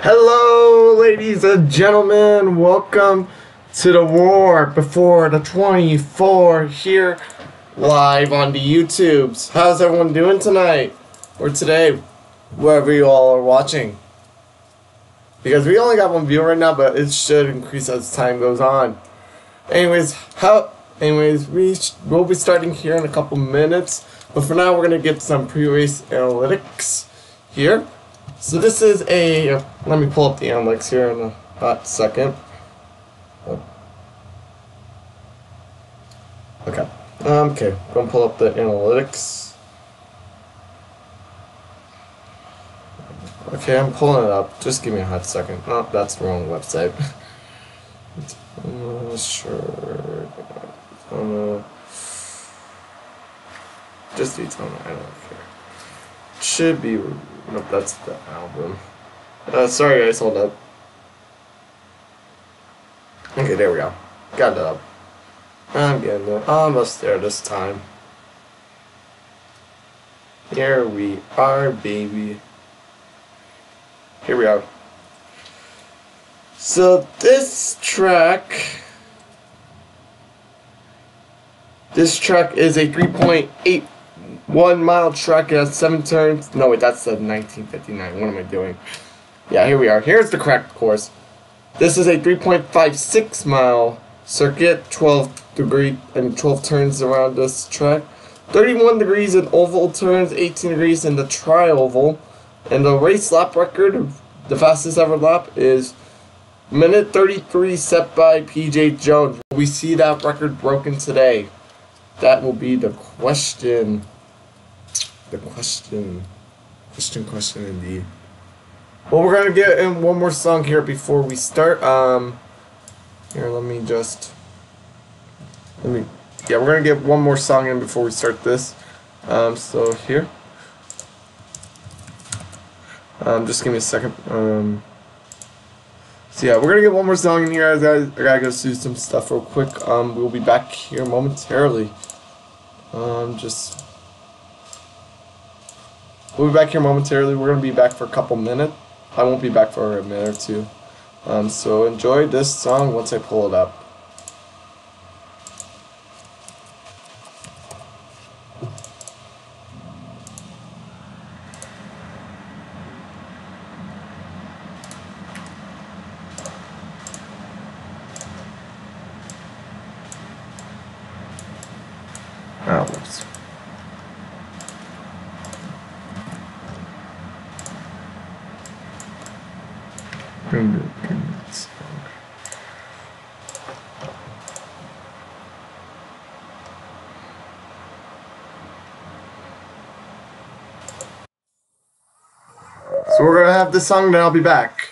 Hello, ladies and gentlemen. Welcome to the War Before the 24 here live on the YouTubes. How's everyone doing tonight or today, wherever you all are watching? Because we only got one viewer right now, but it should increase as time goes on. Anyways, we'll be starting here in a couple minutes. But for now, we're gonna get some pre-race analytics here. So this is a, let me pull up the analytics here in a hot second. Okay, gonna pull up the analytics. Okay, I'm pulling it up. Just give me a hot second. Oh, that's the wrong website. Sure. Just Daytona, I don't care. Should be, nope, that's the album. Sorry guys, hold up. Okay, there we go. Got it up. I'm getting it. Almost there this time. Here we are, baby. Here we are. So this track is a 3.81 mile track. It has 7 turns. No wait, that's the 1959. What am I doing? Yeah, here we are. Here's the cracked course. This is a 3.56 mile circuit, 12 turns around this track. 31 degrees in oval turns, 18 degrees in the tri-oval. And the race lap record, the fastest ever lap, is minute 33 set by PJ Jones. Will we see that record broken today? That will be the question. Question indeed. Well, we're gonna get in one more song here before we start. Here, we're gonna get one more song in before we start this. So here. Just give me a second. So yeah, we're gonna get one more song in here. I gotta go do some stuff real quick. We'll be back here momentarily. We'll be back here momentarily. We're gonna be back for a couple minutes. I won't be back for a minute or two. So enjoy this song once I pull it up. Oh, whoops. So we're gonna have this song, then I'll be back.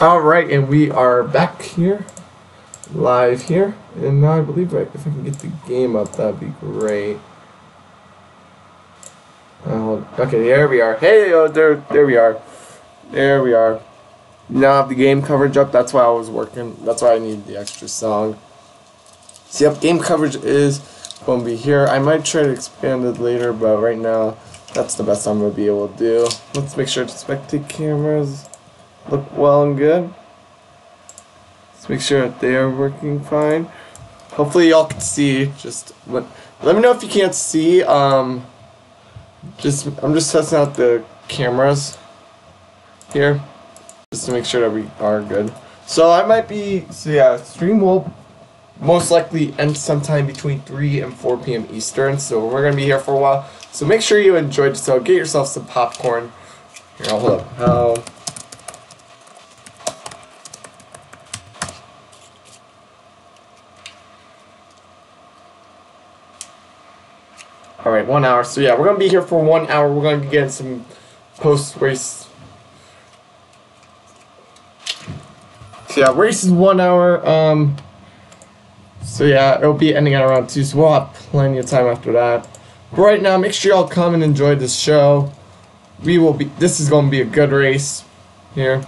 Alright, and we are back here, live here, and now I believe if I can get the game up, that'd be great. Okay, there we are. Hey, there we are. There we are. Now I have the game coverage up, that's why I was working, that's why I need the extra song. So yep, game coverage is going to be here. I might try to expand it later, but right now, that's the best I'm going to be able to do. Let's make sure to spectate cameras look well and good. Let's make sure that they are working fine. Hopefully y'all can see. Just let me know if you can't see. I'm just testing out the cameras here just to make sure that we are good. So yeah, stream will most likely end sometime between 3 and 4 p.m. Eastern. So we're gonna be here for a while. So make sure you enjoyed. So get yourself some popcorn. Here, I'll hold up. Alright, 1 hour. So yeah, we're going to be here for 1 hour. We're going to be getting some post-race. So yeah, race is 1 hour. So yeah, it'll be ending at around 2, so we'll have plenty of time after that. But right now, make sure y'all come and enjoy this show. This is going to be a good race here.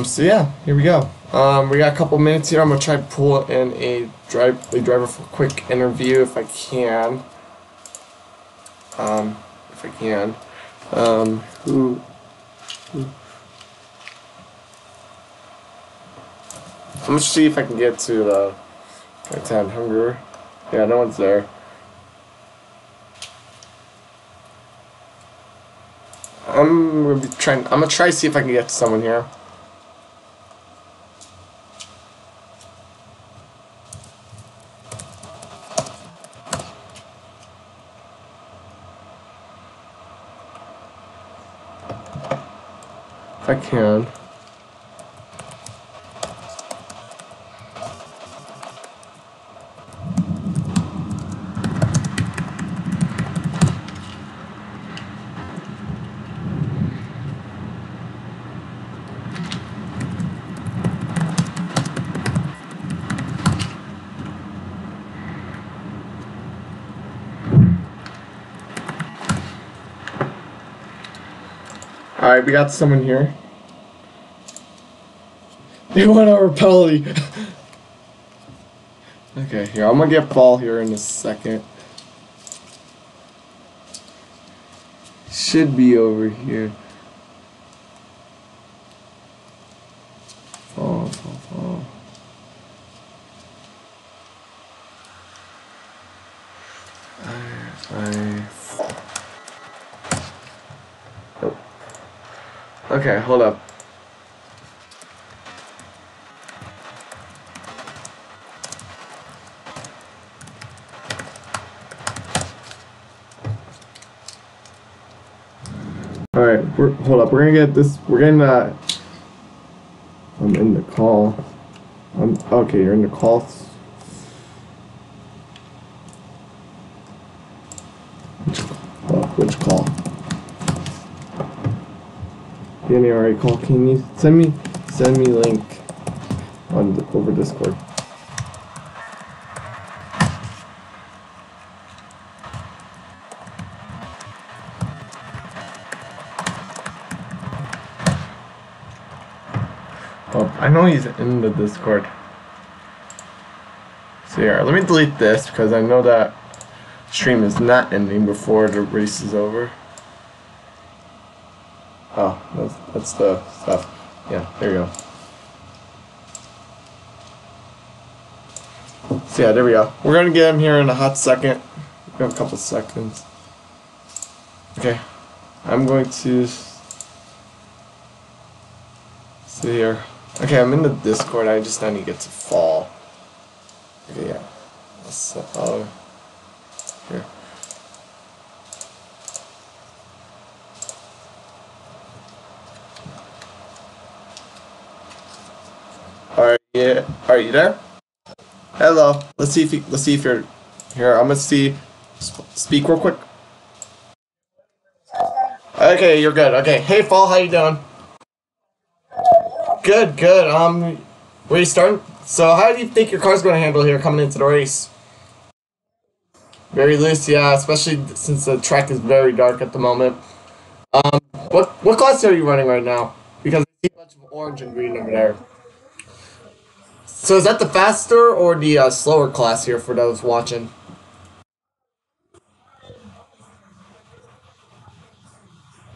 So yeah, here we go. We got a couple minutes here. I'm gonna try to pull in a driver for a quick interview if I can. I'm gonna see if I can get to the Titan Hunger. Yeah, no one's there. I'm gonna try to see if I can get to someone here. If I can. Alright, we got someone here. They want our penalty. Okay, here, I'm gonna get Fall here in a second. Should be over here. Fall. Nope. Okay, hold up. Alright, hold up. We're gonna get this. I'm in the call. Okay, you're in the call. Which call? Danny, alright, call. Can you send me link over Discord? Oh, I know he's in the Discord. So here, let me delete this because I know that stream is not ending before the race is over. Oh, that's the stuff. Yeah, there you go. So yeah, there we go. We're gonna get him here in a hot second. We have a couple seconds. Okay, I'm going to see here. Okay, I'm in the Discord. I just need to get to Fall. Okay, yeah. Here. Yeah. Are you there? Hello. Let's see if you're here. I'm gonna speak real quick. Okay, you're good. Okay. Hey, Fall, how you doing? Good, good. Where you starting? So how do you think your car's going to handle here coming into the race? Very loose, yeah, especially since the track is very dark at the moment. What class are you running right now? Because I see a bunch of orange and green over there. So is that the faster or the slower class here for those watching?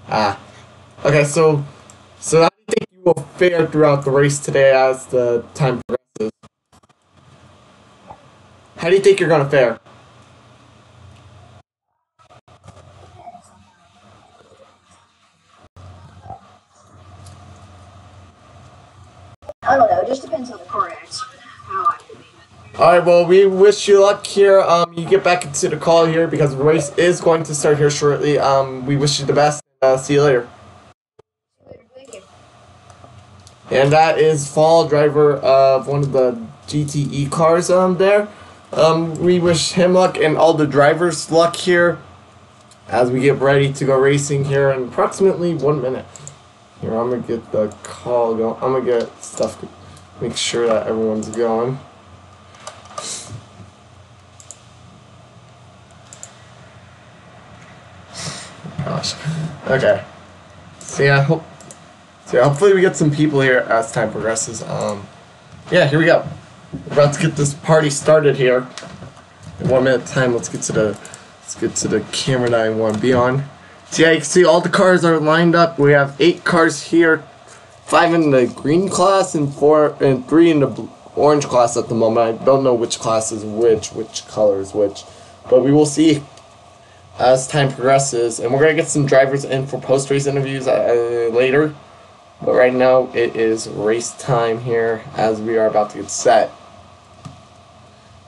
Ah, okay. So how do you think you will fare throughout the race today as the time progresses? How do you think you're gonna fare? I don't know. It just depends on the car accident, how I believe it. All right. Well, we wish you luck here. You get back into the call here because the race is going to start here shortly. We wish you the best. See you later. Later, thank you. And that is fall driver of one of the GTE cars there. We wish him luck and all the drivers luck here as we get ready to go racing here in approximately 1 minute. Here, I'm gonna get the call going. I'm gonna get stuff, make sure that everyone's going. Gosh. Okay. So yeah, hopefully we get some people here as time progresses. Yeah, here we go. We're about to get this party started here. In 1 minute time, let's get to the camera that I want to be on. So yeah, you can see all the cars are lined up. We have 8 cars here, 5 in the green class and 3 in the orange class at the moment. I don't know which class is which color is which, but we will see as time progresses. And we're gonna get some drivers in for post-race interviews later. But right now it is race time here as we are about to get set.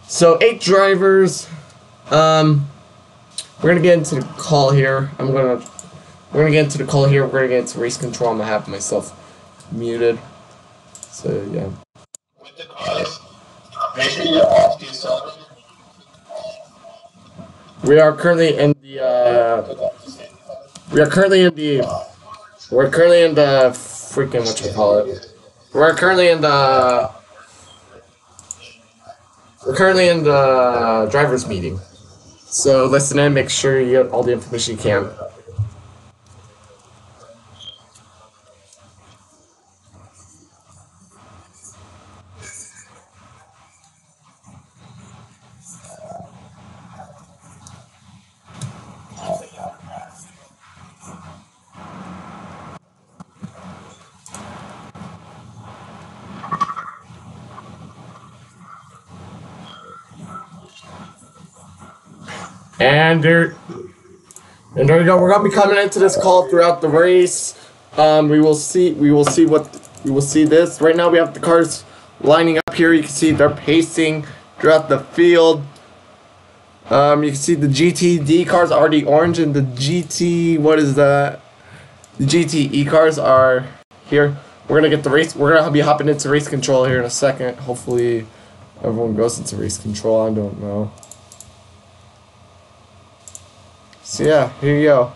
So 8 drivers. We're gonna get into the call here. We're gonna get into the call here. We're gonna get into race control. I'm gonna have myself muted. So yeah. With the cars, make sure you're off the acceleration. We are currently in the freaking whatchamacallit. We're currently in the driver's meeting. So listen in, make sure you get all the information you can. And there we go. We're gonna be coming into this call throughout the race. We will see this. Right now we have the cars lining up here. You can see they're pacing throughout the field. You can see the GTD cars are already orange and the GT, what is that? The GTE cars are here. We're gonna get the race. We're gonna be hopping into race control here in a second. Hopefully everyone goes into race control. I don't know. So yeah, here you go.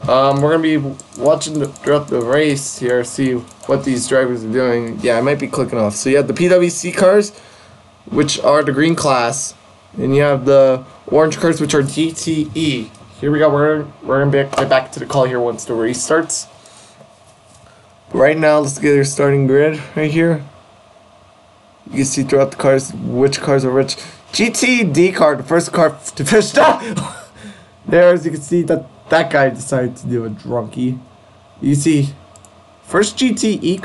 We're gonna be watching throughout the race here, see what these drivers are doing. Yeah, I might be clicking off. So you have the PWC cars, which are the green class, and you have the orange cars, which are GTE. Here we go. We're gonna get back to the call here once the race starts. Right now, let's get our starting grid right here. You can see throughout the cars which cars are which. GTD car, the first car to finish. There, as you can see, that guy decided to do a drunkie. You see, first GTD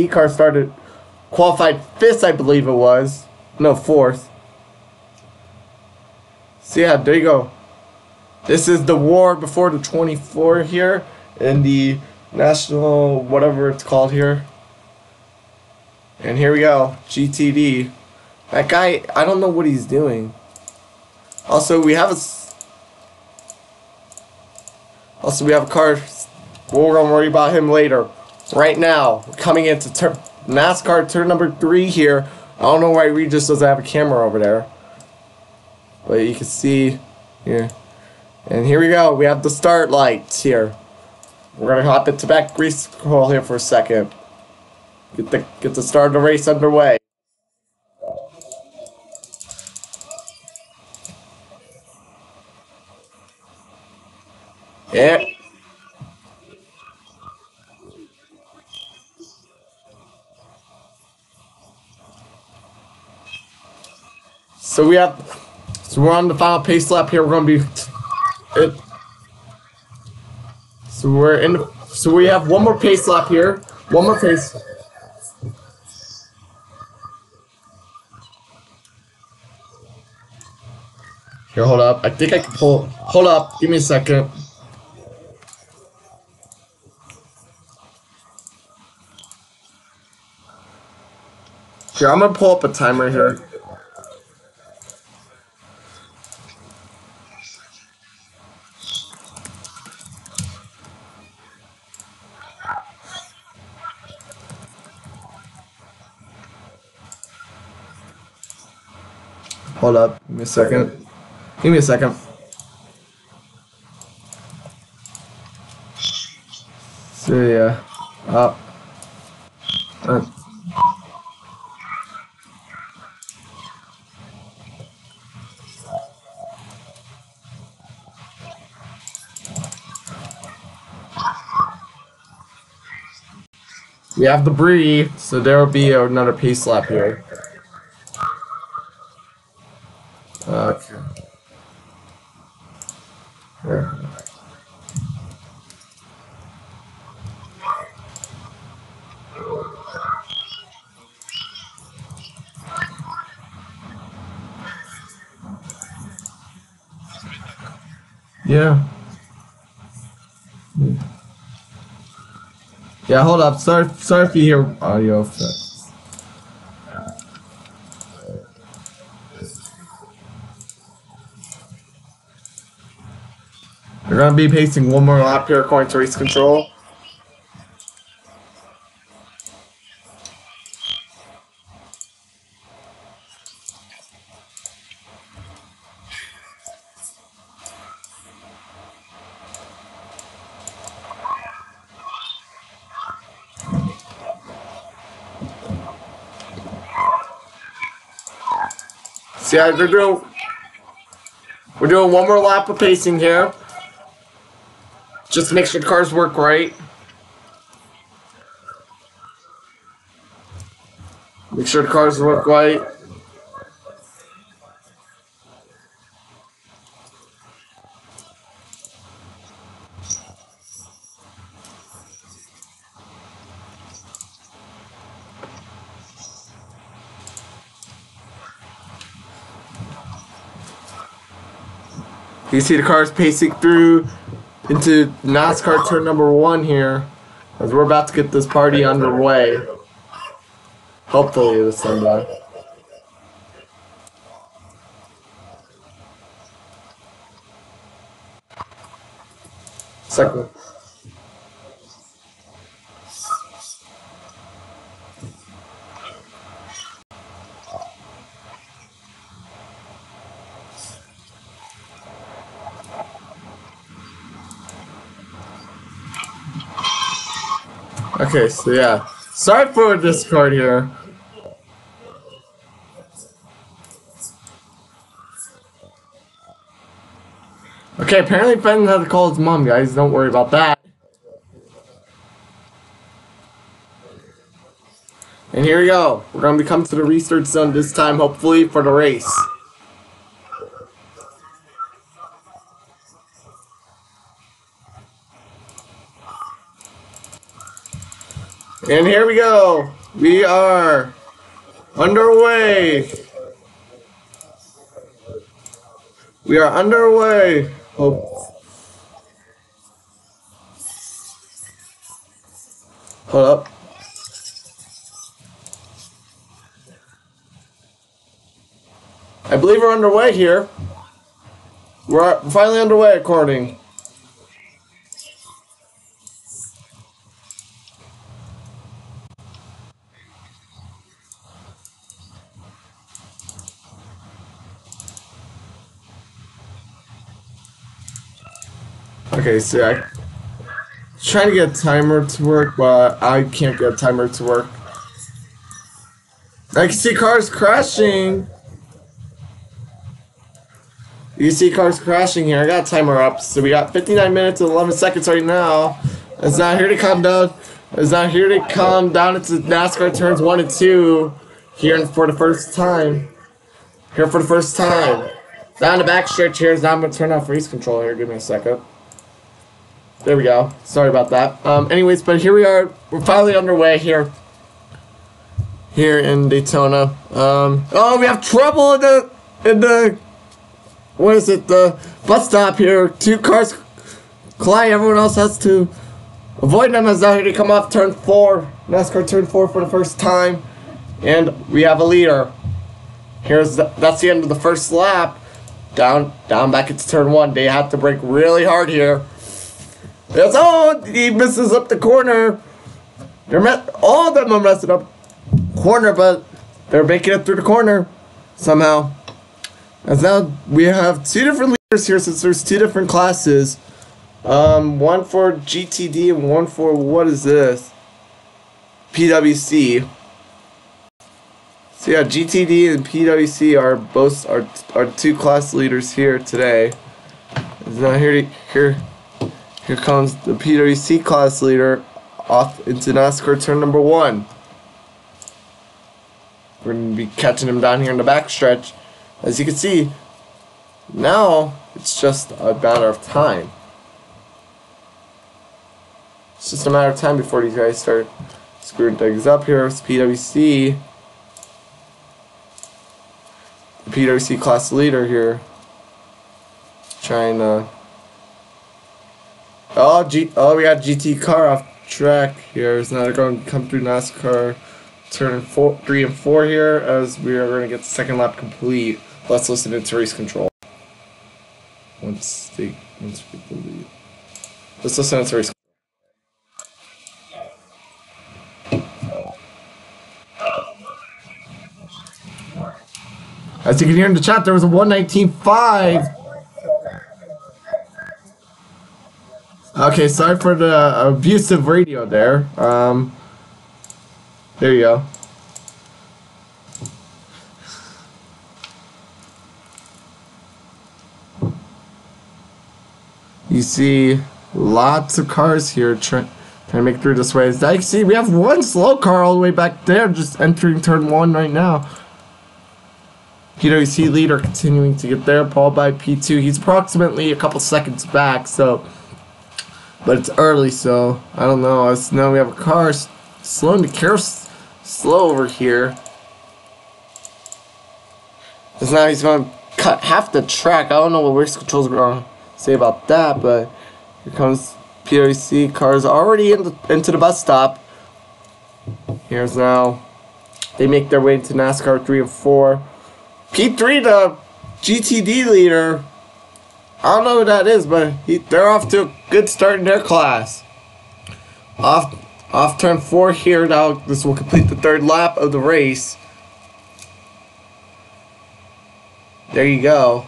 car started, qualified 5th, I believe it was. No, 4th. So yeah, there you go. This is the war before the 24 here, in the national, whatever it's called here. And here we go, GTD. That guy, I don't know what he's doing. Also, we have a car. We're gonna worry about him later. Right now, coming into NASCAR turn number 3 here. I don't know why Regis doesn't have a camera over there, but you can see here. And here we go. We have the start lights here. We're gonna hop into back race control here for a second. Get the start of the race underway. Yeah. So we're on the final pace lap here. We're gonna be it. So we're in. So we have one more pace lap here. One more pace. Here, hold up. I think I can pull. Hold up. Give me a second. Here, I'm gonna pull up a timer here. Hold up. Give me a second. Give me a second. So yeah. Uh, we have the Bree, so there will be another pace lap here. Okay. Here. Yeah. Yeah, hold up. Sorry if you hear audio effects. We're gonna be pacing one more lap here according to race control. So yeah, we're doing one more lap of pacing here. Just to make sure the cars work right. Make sure the cars work right. You see the cars pacing through into NASCAR turn number 1 here, as we're about to get this party underway. Hopefully this Sunday. Second. Okay, so yeah. Sorry for this card here. Okay, apparently Ben had to call his mom, guys. Don't worry about that. And here we go. We're gonna be coming to the research zone this time, hopefully, for the race. And here we go. We are underway. We are underway. Oh. Hold up. I believe we're underway here. We're finally underway, according. Okay, so I'm trying to get a timer to work, but I can't get a timer to work. I can see cars crashing. You see cars crashing here. I got a timer up. So we got 59 minutes and 11 seconds right now. It's not here to come down. It's not here to come down into NASCAR turns 1 and 2 here for the first time. Here for the first time. Down the back stretch here. Now I'm going to turn off race control here. Give me a second. There we go. Sorry about that. Anyways, but here we are. We're finally underway here. Here in Daytona. Oh, we have trouble in the what is it? The bus stop here. 2 cars collide. Everyone else has to avoid them as now here to come off turn 4. NASCAR turn 4 for the first time. And we have a leader. That's the end of the first lap. Down back into turn 1. They have to brake really hard here. He misses up the corner. All of them are messing up corner, but they're making it through the corner somehow. As now we have 2 different leaders here since there's 2 different classes. One for GTD and one for, what is this? PWC. So yeah, GTD and PWC are both our 2 class leaders here today. And now here comes the PWC class leader off into NASCAR turn number 1. We're going to be catching him down here in the backstretch. As you can see, now it's just a matter of time. It's just a matter of time before these guys start screwing things up here. It's PWC. The PWC class leader here. Trying to... Oh, we got GT car off track here. It's now going to come through NASCAR turn 3 and 4 here as we are going to get the second lap complete. Let's listen into race control. Once we get the lead. Let's listen into race control. As you can hear in the chat, there was a 119.5. Okay, sorry for the abusive radio there. There you go. You see lots of cars here trying to make through this way. As you can see, we have 1 slow car all the way back there just entering turn 1 right now. PWC leader continuing to get there, followed by P2. He's approximately a couple seconds back, so... But it's early, so I don't know. Now we have a car slowing the car slow over here. Because now he's going to cut half the track. I don't know what race controls are going to say about that, but here comes PWC cars already into the bus stop. Here's now they make their way into NASCAR 3 and 4. P3, the GTD leader. I don't know who that is, but they're off to a good start in their class. Off turn 4 here. Now this will complete the 3rd lap of the race. There you go.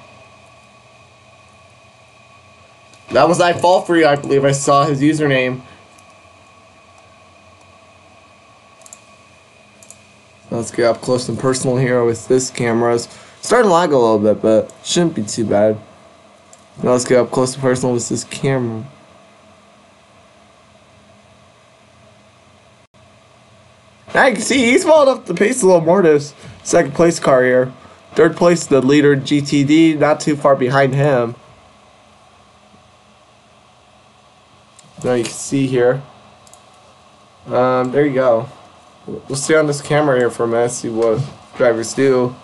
That was I Fall For You, I believe I saw his username. Let's get up close and personal here with this camera. It's starting to lag a little bit, but shouldn't be too bad. Now let's get up close and personal with this camera. Now you can see he's followed up the pace a little more. This 2nd place car here. 3rd place, the leader GTD, not too far behind him. Now you can see here. There you go. We'll stay on this camera here for a minute, see what drivers do.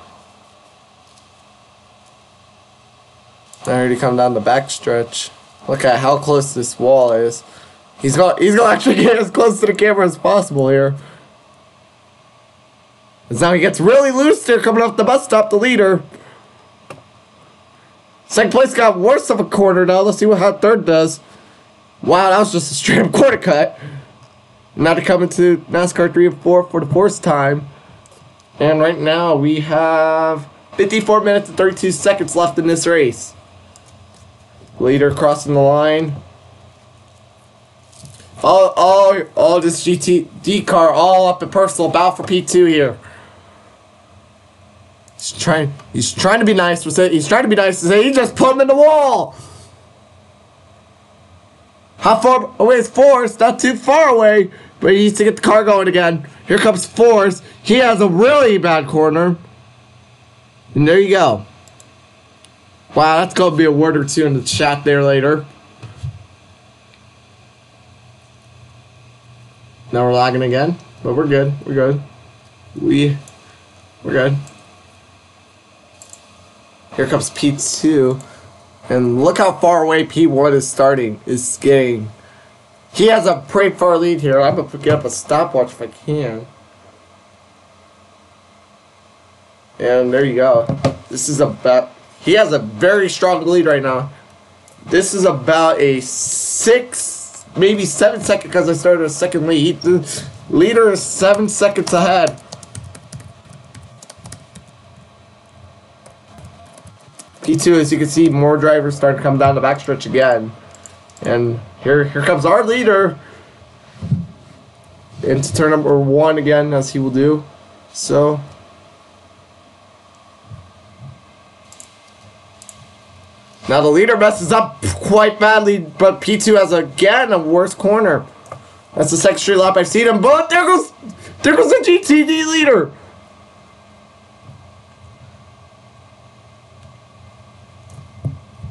Now here to come down the backstretch. Look at how close this wall is. He's gonna actually get as close to the camera as possible here. As now he gets really loose there coming off the bus stop, the leader. 2nd place got worse of a corner now. Let's see how 3rd does. Wow, that was just a straight up corner cut. Now to come into NASCAR 3 and 4 for the 4th time. And right now we have 54 minutes and 32 seconds left in this race. Leader crossing the line. All this GTD car all up in personal bow for P2 here. He's trying to be nice with it. He's trying to be nice to say he just put him in the wall. How far away is Forrest? Not too far away, but he needs to get the car going again. Here comes Forrest. He has a really bad corner. And there you go. Wow, that's going to be a word or two in the chat there later. Now we're lagging again, but we're good. We're good. We're good. Here comes P2. And look how far away P1 is getting. He has a pretty far lead here. I'm going to get up a stopwatch if I can. And there you go. This is about... He has a very strong lead right now. This is about a 6, maybe 7 second, because I started a second lead. The leader is 7 seconds ahead. P2, as you can see, more drivers starting to come down the backstretch again. And here comes our leader into turn number 1 again, as he will do. So now the leader messes up quite badly, but P2 has again a worse corner. That's the second straight lap I've seen him, but there goes the GTD leader.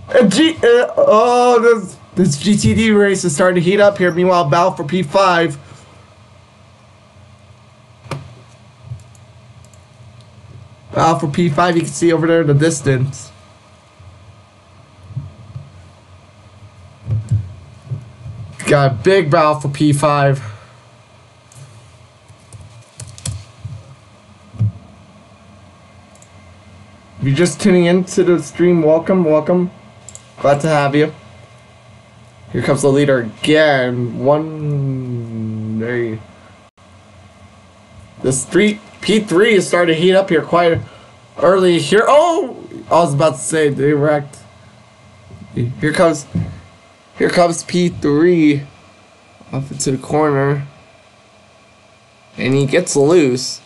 And this GTD race is starting to heat up here. Meanwhile, battle for P5. Battle for P5, you can see over there in the distance. Got a big battle for P5. If you're just tuning into the stream, welcome, welcome. Glad to have you. Here comes the leader again. This P3 is starting to heat up here quite early here. Oh, I was about to say they wrecked. Here comes P3 off into the corner, and he gets loose.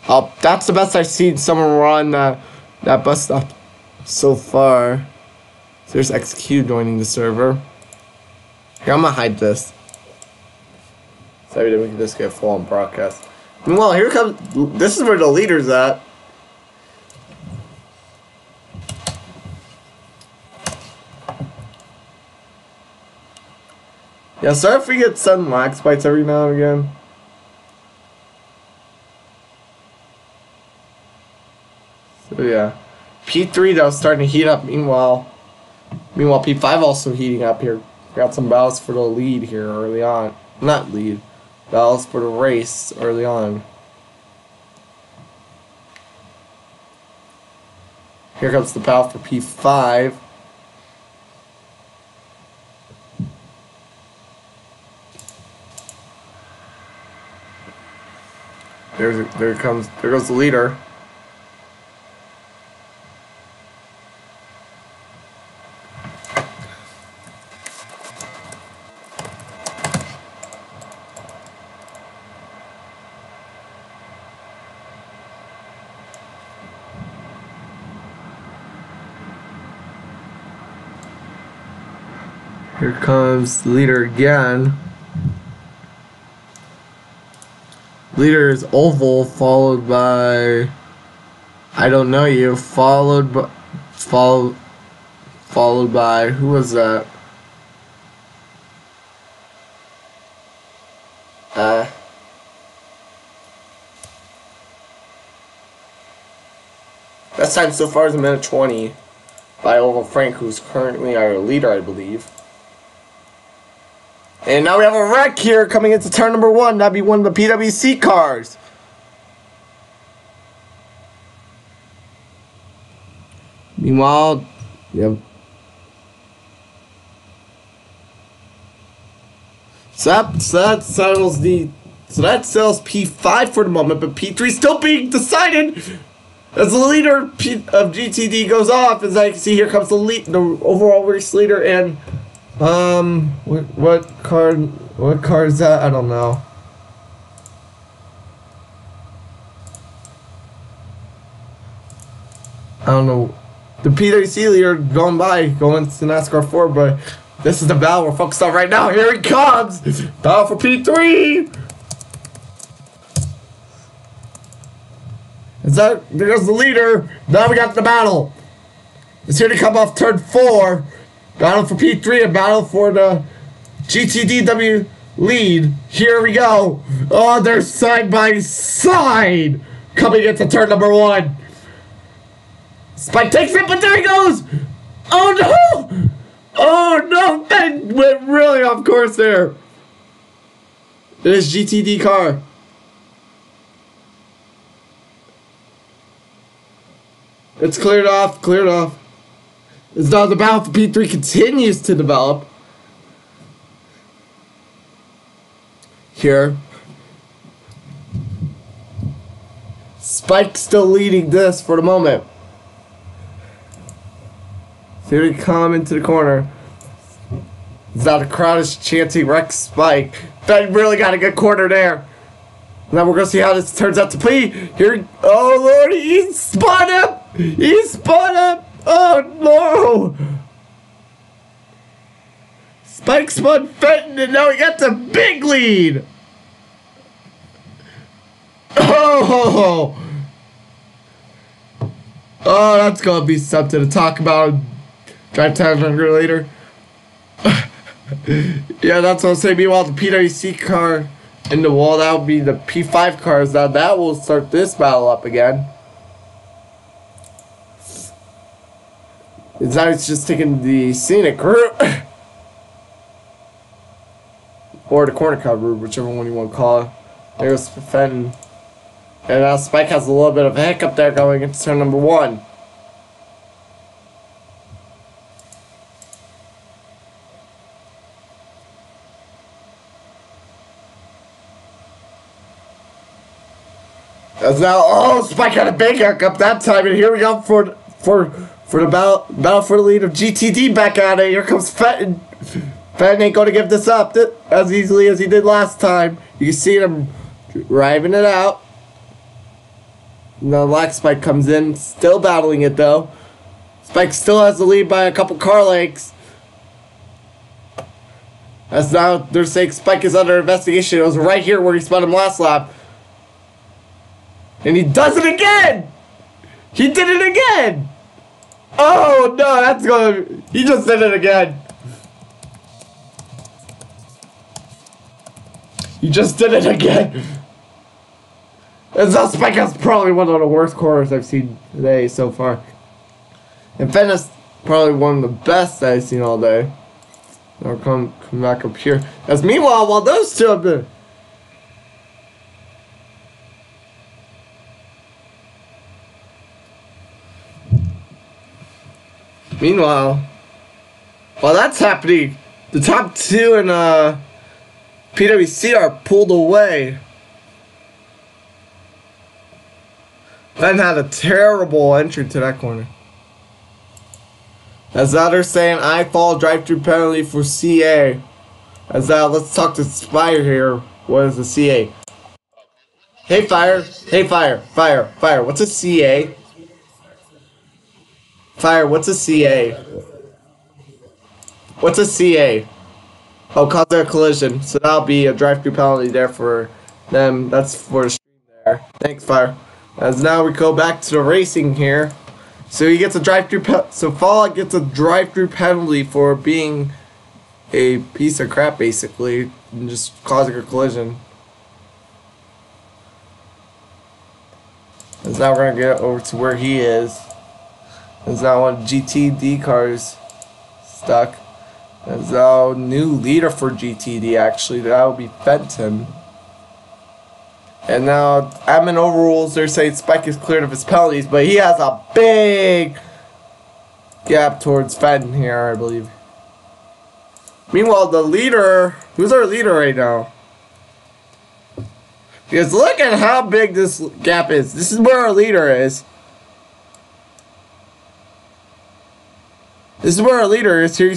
Oh, that's the best I've seen someone run that bus stop so far. So there's XQ joining the server. Here, I'm gonna hide this. So we can just get full on broadcast. Meanwhile, here comes. This is where the leader's at. Yeah, sorry if we get sudden lag spikes every now and again. So yeah, P3 though starting to heat up. Meanwhile P5 also heating up here. Got some battles for the lead here early on. Not lead, battles for the race early on. Here comes the battle for P5. There goes the leader. Here comes the leader again. Leader is Oval, followed by I don't know you, followed by who was that? Best time so far is 1:20 by Oval Frank, who's currently our leader, I believe. And now we have a wreck here coming into turn number 1. That'd be one of the PWC cars. Meanwhile, yep. So that settles P5 for the moment, but P3 still being decided as the leader of GTD goes off. As I can see, here comes the overall race leader, and what car is that? I don't know. I don't know. The PWC leader going to NASCAR 4, but this is the battle we're focused on right now. Here he comes! Battle for P3! There's the leader. Now we got the battle. It's here to come off turn 4. Battle for P3, a battle for the GTDW lead. Here we go. Oh, they're side by side. Coming into turn number 1. Spike takes it, but there he goes. Oh no! Oh no! That went really off course there. It is GTD car. It's cleared off, cleared off. It's now the battle for P3 continues to develop. Here. Spike still leading this for the moment. Here we come into the corner. It's now the crowd is chanting Rex Spike. Ben really got a good corner there. Now we're gonna see how this turns out to be. Here, oh Lord, he spun him! He spun him! Oh no! Spike spun Fenton and now he got the big lead! Oh! Oh, that's gonna be something to talk about. Drive time later. Yeah, that's what I'm saying. Meanwhile, the PWC car in the wall, that would be the P5 cars. Now that will start this battle up again. It's now just taking the scenic route. Or the corner cut route, whichever one you want to call it. There goes Fenton. And now Spike has a little bit of a hiccup there going into turn number 1. As now, oh, Spike had a big hiccup that time, and here we go for the battle for the lead of GTD back at it. Here comes Fenton. Fenton ain't gonna give this up as easily as he did last time. You can see him driving it out. Now Black Spike comes in, still battling it though. Spike still has the lead by a couple car lengths. As now they're saying Spike is under investigation. It was right here where he spun him last lap. And he does it again! He did it again! Oh no, that's gonna... He just did it again. He just did it again. And so Spike has probably one of the worst corners I've seen today so far. And Fenton is probably one of the best that I've seen all day. Now come back up here. As meanwhile, while those two have been... Meanwhile, while that's happening, the top 2 in PWC are pulled away. Ben had a terrible entry to that corner. As now they're saying I fall drive-through penalty for CA. As now let's talk to Spire here. What is the CA? Hey Fire. Hey Fire. Fire. What's a CA? Fire, what's a CA? What's a CA? Oh, cause a collision. So that'll be a drive-through penalty there for them. That's for the stream there. Thanks, Fire. As now we go back to the racing here. So he gets a drive-through so Fallout gets a drive-through penalty for being a piece of crap, basically, and just causing a collision. As now we're gonna get over to where he is. There's now one GTD cars stuck. There's now new leader for GTD actually. That would be Fenton. And now admin overrules. They're saying Spike is cleared of his penalties, but he has a big gap towards Fenton here, I believe. Meanwhile, the leader, who's our leader right now? Because look at how big this gap is. This is where our leader is. This is where our leader is. Here he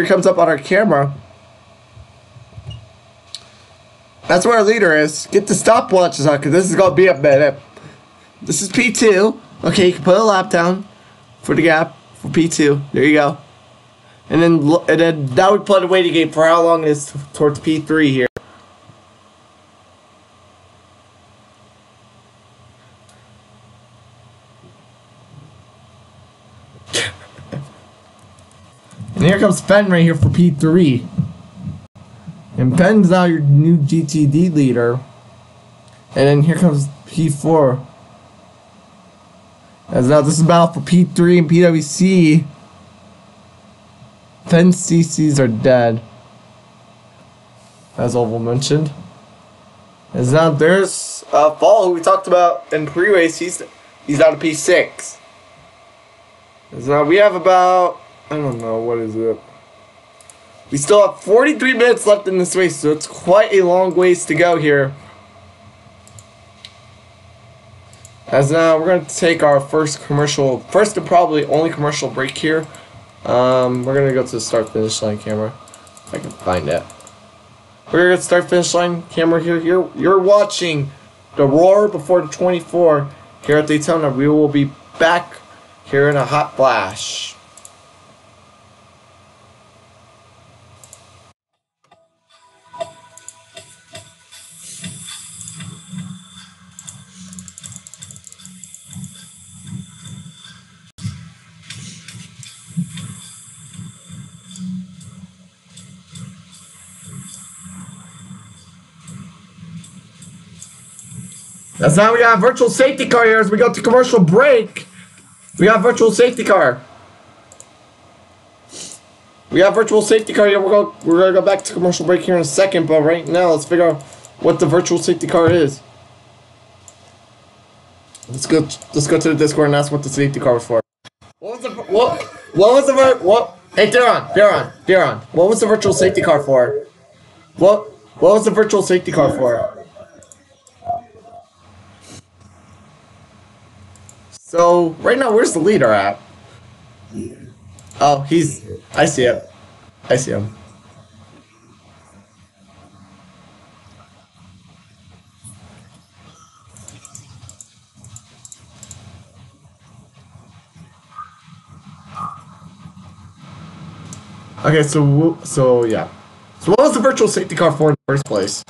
comes up on our camera. That's where our leader is. Get the stopwatches on, because this is going to be a minute. This is P2. Okay, you can put a lap down. for the gap for P2. There you go. And then now we play the waiting game for how long it is towards P3 here. And here comes Fen right here for P3. And Fen's now your new GTD leader. And then here comes P4. As now this is battle for P3 and PWC. Fen's CCs are dead. As Oval mentioned. As now there's Fall, who we talked about in pre-race. He's down to P6. As now we have about, I don't know, what is it? We still have 43 minutes left in this race, so it's quite a long ways to go here. As now we're going to take our first and probably only commercial break here. We're going to go to the start-finish line camera, if I can find it. We're going to start-finish line camera here. You're watching the Roar before the 24 here at Daytona. We will be back here in a hot flash. That's now we got a virtual safety car here as we go to commercial break. We got virtual safety car. We got virtual safety car here. We're gonna go back to commercial break here in a second, but right now let's figure out what the virtual safety car is. Let's go to the Discord and ask what the safety car was for. What Hey, Daron. What was the virtual safety car for? What was the virtual safety car for? So, right now, where's the leader at? Oh, I see it. I see him. Okay, so yeah. So what was the virtual safety car for in the first place?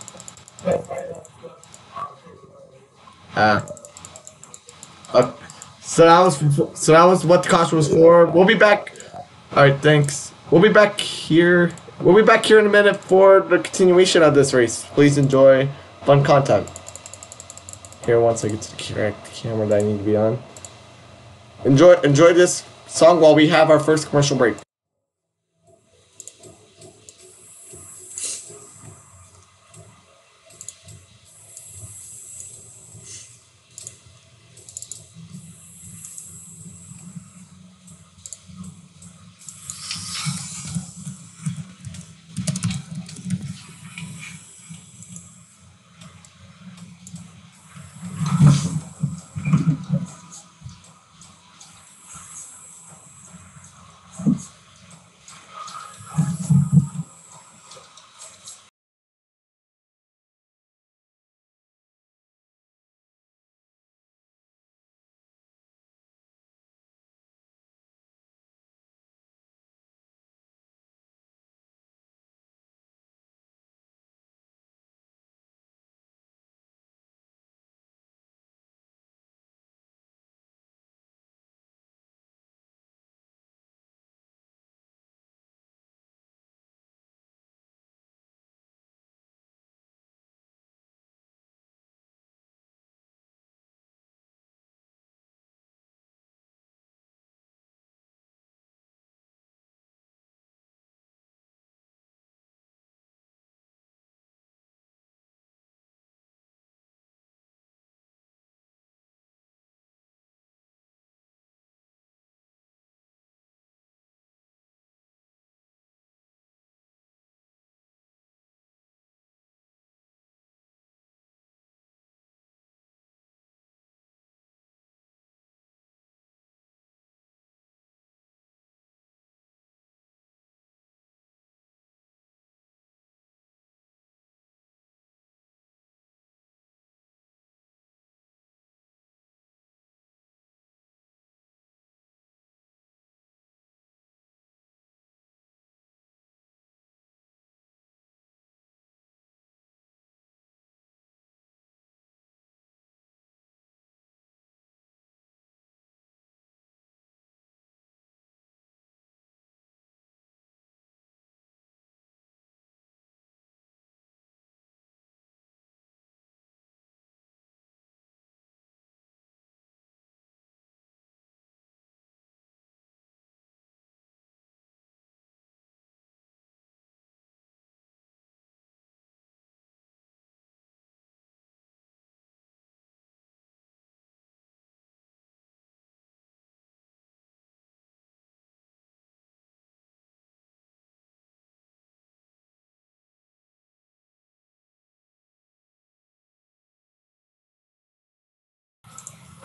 So that was what the caution was for. We'll be back. All right, thanks. We'll be back here. We'll be back here in a minute for the continuation of this race. Please enjoy fun content. Here, once I get to the correct camera that I need to be on. Enjoy this song while we have our first commercial break.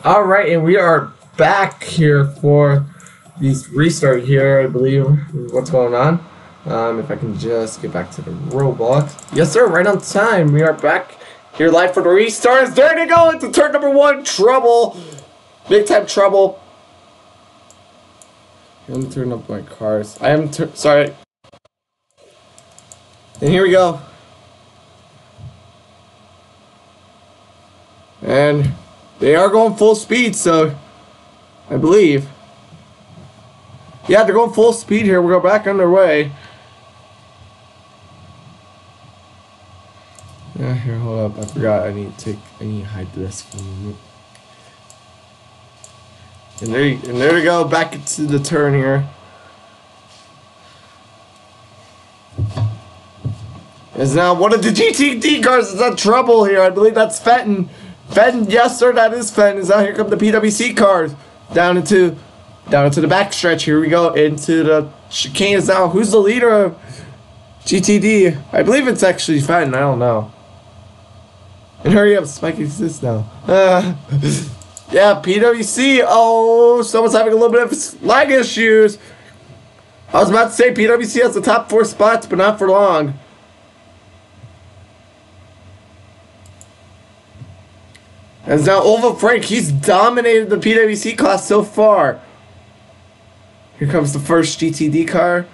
Alright, and we are back here for the restart here, I believe. What's going on? If I can just get back to the Roblox. Yes, sir, right on time. We are back here live for the restart. There to go into turn number 1. Trouble. Big time trouble. Let me turn up my cars. I am sorry. And here we go. And they are going full speed, so I believe. Yeah, they're going full speed here. We're back underway. Yeah, here, hold up. I forgot. I need to hide this for a moment. And there we go. Back into the turn here. Is now one of the GTD cars is in trouble here. I believe that's Fenton. Fenton, yes sir, that is Fenton. Is now here come the PWC cars down into the backstretch. Here we go into the chicane. Is now who's the leader of GTD? I believe it's actually Fenton. I don't know. And hurry up, Spike exists now. Yeah, PWC. Oh, someone's having a little bit of lag issues. I was about to say PWC has the top 4 spots, but not for long. As now Oval Frank, he's dominated the PWC class so far. Here comes the first GTD car.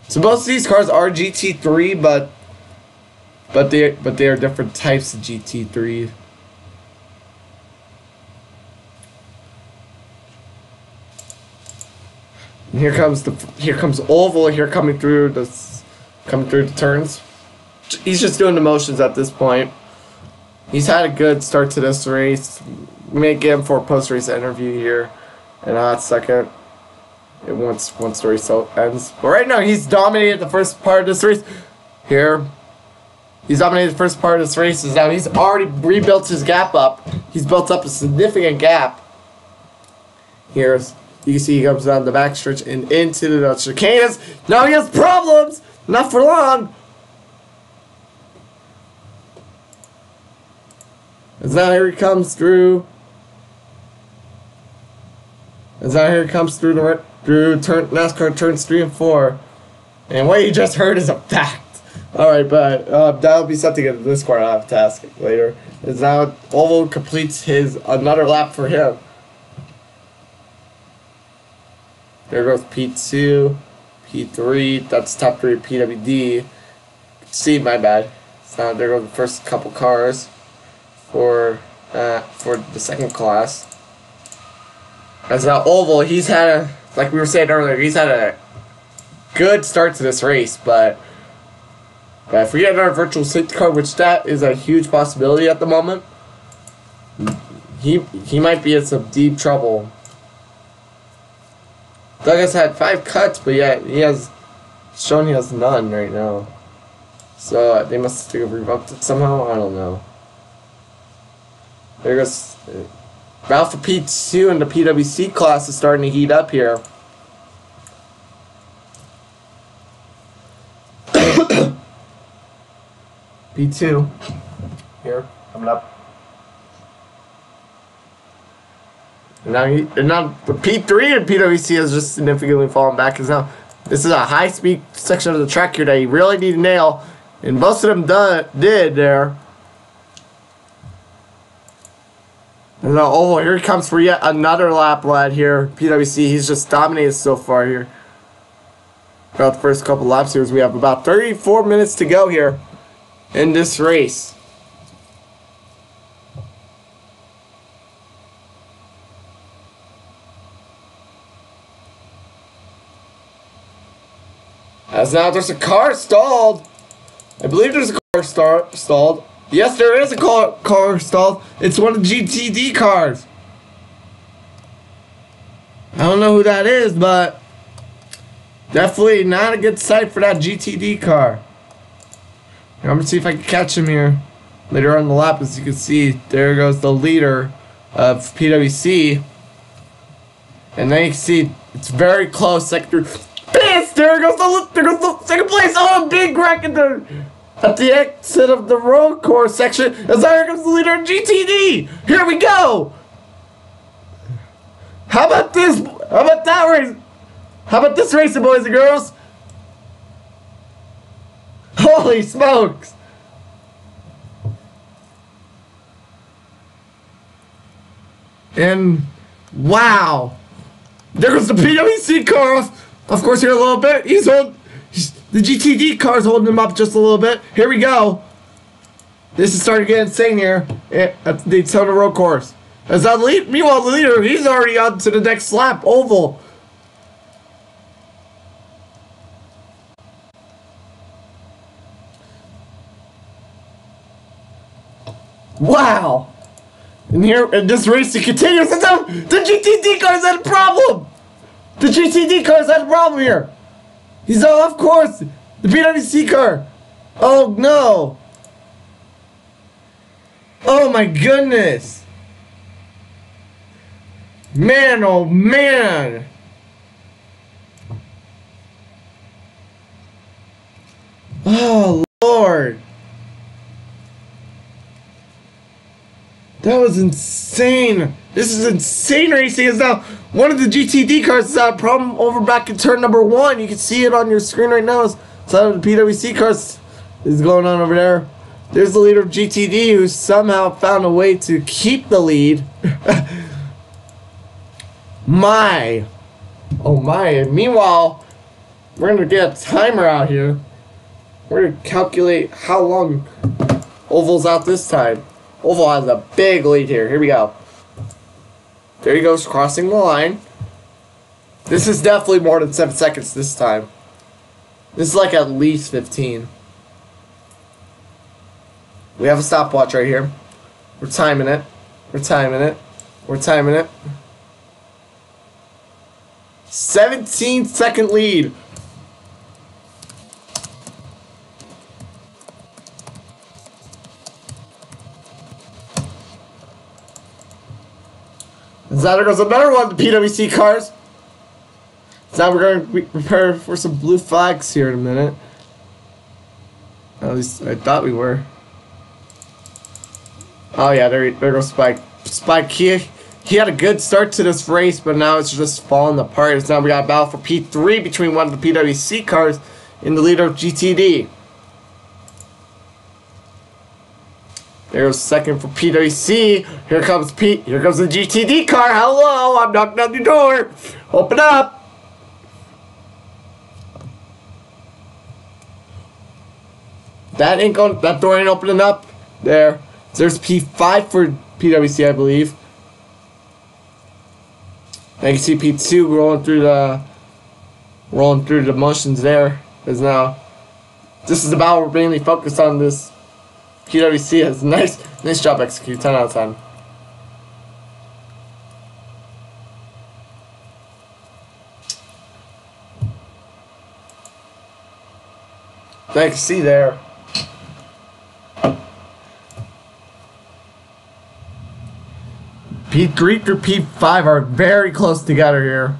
So most of these cars are GT3, but they are different types of GT3. And here comes Oval here coming through the turns. He's just doing the motions at this point. He's had a good start to this race. We may get him for a post-race interview here in a hot second. Once the race ends. But right now he's dominated the first part of this race. Here. He's dominated the first part of this race. Now he's already rebuilt his gap up. He's built up a significant gap. Here, you can see he comes down the backstretch and into the chicanes. Now he has problems! Not for long! As now here he comes through. As now here he comes through NASCAR turns 3 and 4. And what you just heard is a fact. Alright, but that'll be something in this part I'll have to ask later. As now Oval completes another lap for him. There goes P2, P3, that's top 3 PWD. See, my bad. So there go the first couple cars for the second class. As now Oval, he's had like we were saying earlier, he's had a good start to this race, but if we get another virtual safety car, which that is a huge possibility at the moment, he might be in some deep trouble. Douglas had 5 cuts, but yeah, he has none right now. So they must have revoked it somehow. I don't know. There goes Alpha P2 and the PWC class is starting to heat up here. P2 here coming up. And now the P3 and PWC has just significantly fallen back, because now this is a high-speed section of the track here that you really need to nail, and most of them did there. And now Oval, here he comes for yet another lap, lad. Here, PWC, he's just dominated so far here. Throughout the first couple laps here, we have about 34 minutes to go here in this race. As now there's a car stalled. I believe there's a car stalled. Yes, there is a car stalled. It's one of the GTD cars. I don't know who that is, but definitely not a good sight for that GTD car. I'm gonna see if I can catch him here later on the lap. As you can see, there goes the leader of PWC. And then you can see it's very close. Second through. There goes the second place. Oh, big wreck in there. At the exit of the road course section, as here comes the leader of GTD. Here we go. How about this? How about that race? How about this racing, boys and girls? Holy smokes! And wow, there goes the PWC car. Of course, here a little bit. The GTD car's holding him up just a little bit. Here we go. This is starting to get insane here at the Daytona road course. As that meanwhile, the leader, he's already on to the next lap, oval. Wow. And this race continues. And now the GTD car's had a problem. The GTD car's had a problem here. He's of course, the PWC car. Oh no. Oh my goodness. Man, oh man. Oh Lord. That was insane. This is insane racing. Is now one of the GTD cars is out. Problem over back in turn number 1. You can see it on your screen right now. So the PWC cars is going on over there. There's the leader of GTD who somehow found a way to keep the lead. My. Oh my. And meanwhile, we're going to get a timer out here. We're going to calculate how long Oval's out this time. Oval has a big lead here. Here we go. There he goes, crossing the line. This is definitely more than 7 seconds this time. This is like at least 15. We have a stopwatch right here. We're timing it. We're timing it. We're timing it. 17-second lead. So now there goes another one of the PWC cars. So now we're going to prepare for some blue flags here in a minute. At least I thought we were. Oh yeah, there goes Spike. Spike, he had a good start to this race, but now it's just falling apart. So now we got a battle for P3 between one of the PWC cars and the leader of GTD. There's second for PWC. Here comes Pete. Here comes the GTD car. Hello, I'm knocking on your door. Open up. That door ain't opening up. There. There's P5 for PWC, I believe. And you can see P2 rolling through the motions there. Because now this is the battle we're mainly focused on. This PWC has nice job execute. 10 out of 10. You can see there. P3 through P5 are very close together here.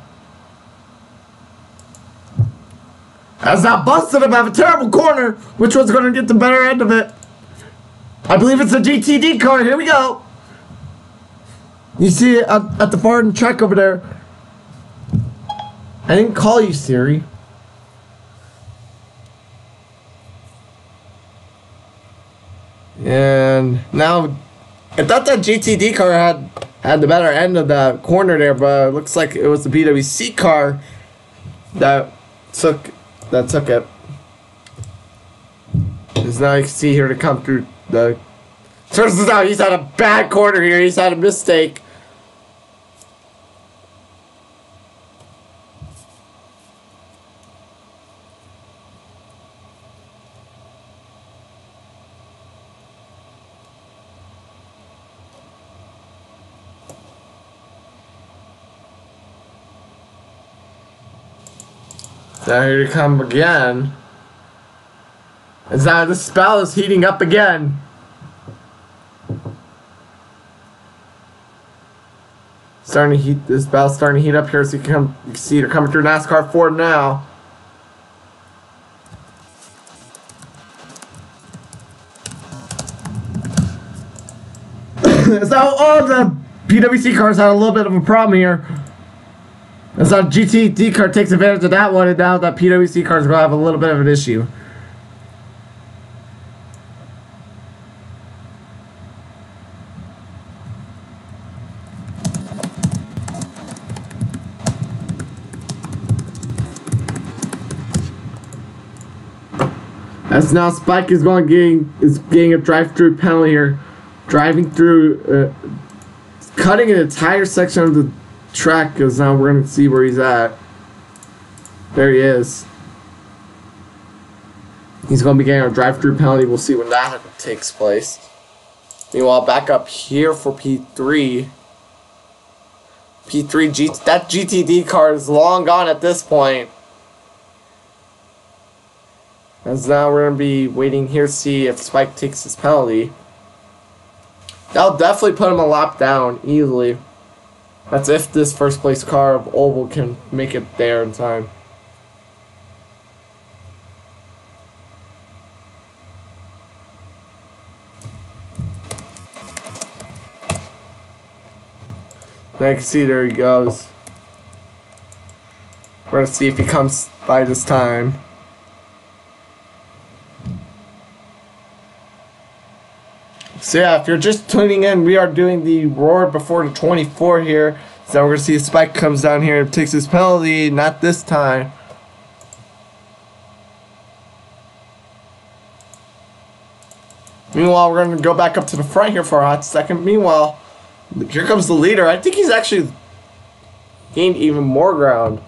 As that busted him, have a terrible corner. Which one's going to get the better end of it? I believe it's a GTD car. Here we go. You see it at the far end track over there. I didn't call you, Siri. And now, I thought that GTD car had the better end of the corner there, but it looks like it was the PWC car that took it. Because now you can see here to come through the. Turns out he's had a bad corner here. He's had a mistake. Now here to come again. As now the spell is heating up again. This battle's starting to heat up here, so you can see they're coming through NASCAR 4 now. So all the PWC cars had a little bit of a problem here. And so GTD car takes advantage of that one, and now that PWC car is going to have a little bit of an issue. As now Spike is getting a drive-through penalty here, driving through, cutting an entire section of the track. Because now we're gonna see where he's at. There he is. He's gonna be getting a drive-through penalty. We'll see when that takes place. Meanwhile, back up here for P3. That GTD car is long gone at this point. As now we're going to be waiting here to see if Spike takes his penalty. That'll definitely put him a lap down easily. That's if this first place car of Oval can make it there in time. And I can see there he goes. We're going to see if he comes by this time. So yeah, if you're just tuning in, we are doing the Roar before the 24 here. So we're going to see if Spike comes down here and takes his penalty. Not this time. Meanwhile, we're going to go back up to the front here for a hot second. Meanwhile, here comes the leader. I think he's actually gained even more ground.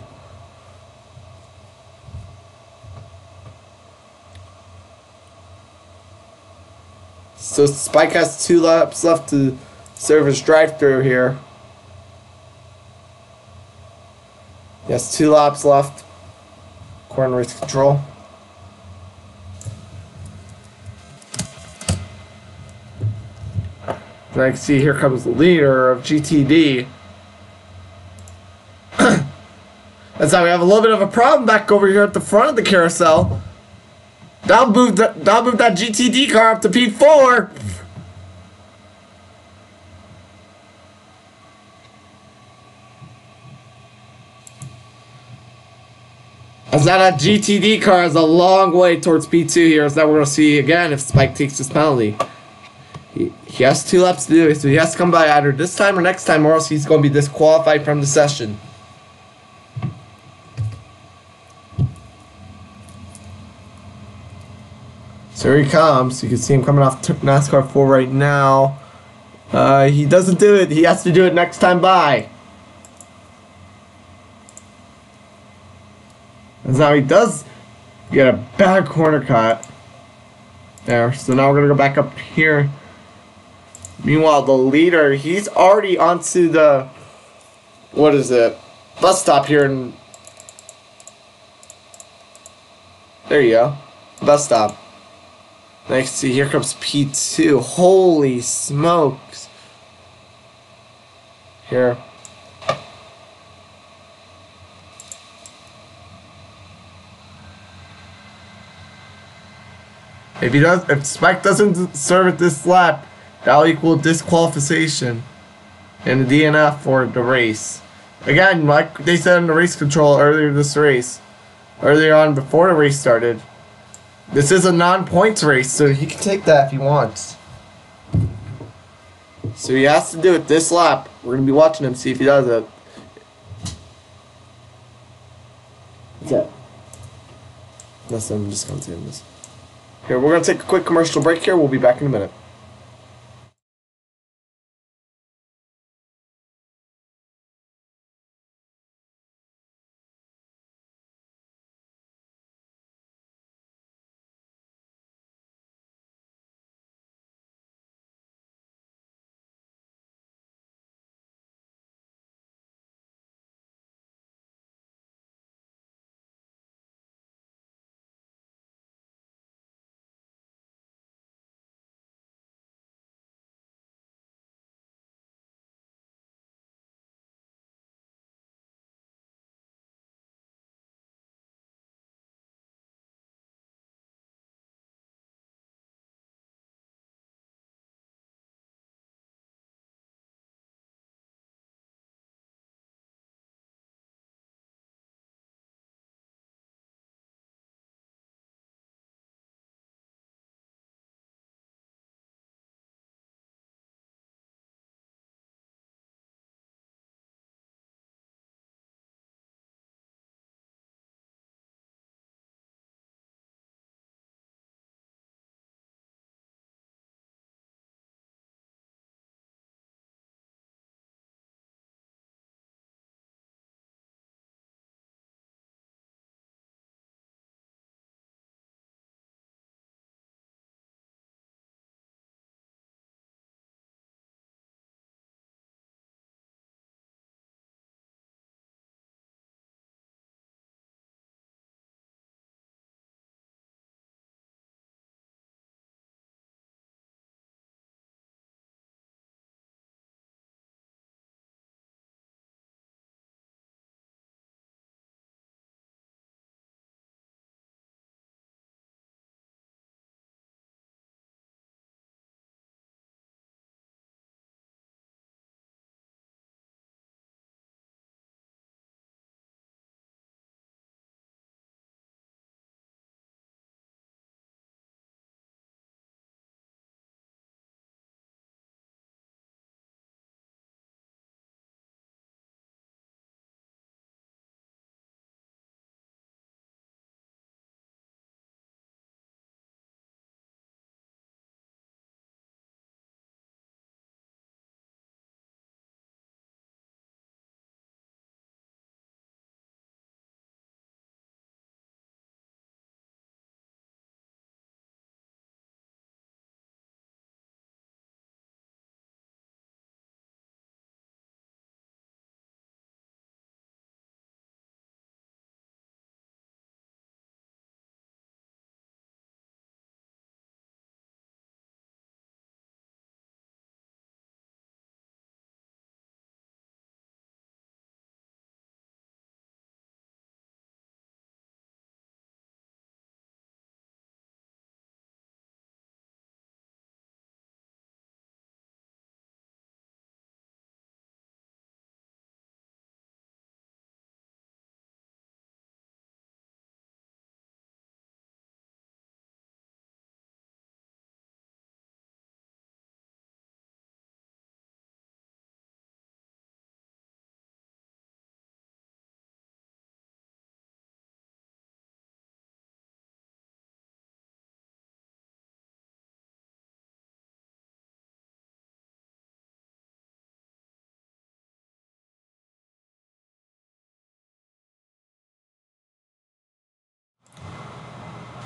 So Spike has 2 laps left to serve his drive-through here. He has 2 laps left. Corner race control. And I can see here comes the leader of GTD. That's how we have a little bit of a problem back over here at the front of the carousel. That'll move that GTD car up to P4. As that GTD car is a long way towards P2 here, as that we're going to see again if Spike takes his penalty. He has 2 laps to do it, so he has to come by either this time or next time, or else he's going to be disqualified from the session. So here he comes. You can see him coming off NASCAR 4 right now. He doesn't do it. He has to do it next time by. And now he does get a bad corner cut. There. So now we're going to go back up here. Meanwhile, the leader, he's already onto the, what is it, bus stop here in, there you go, bus stop. Let's see, here comes P2. Holy smokes. Here. If Spike doesn't serve it this lap, that'll equal disqualification and the DNF for the race. Again, like they said in the race control earlier on before the race started, this is a non-points race, so he can take that if he wants. So he has to do it this lap. We're going to be watching him, see if he does it. What's that? Listen, I'm just going to do this. Here, we're going to take a quick commercial break here. We'll be back in a minute.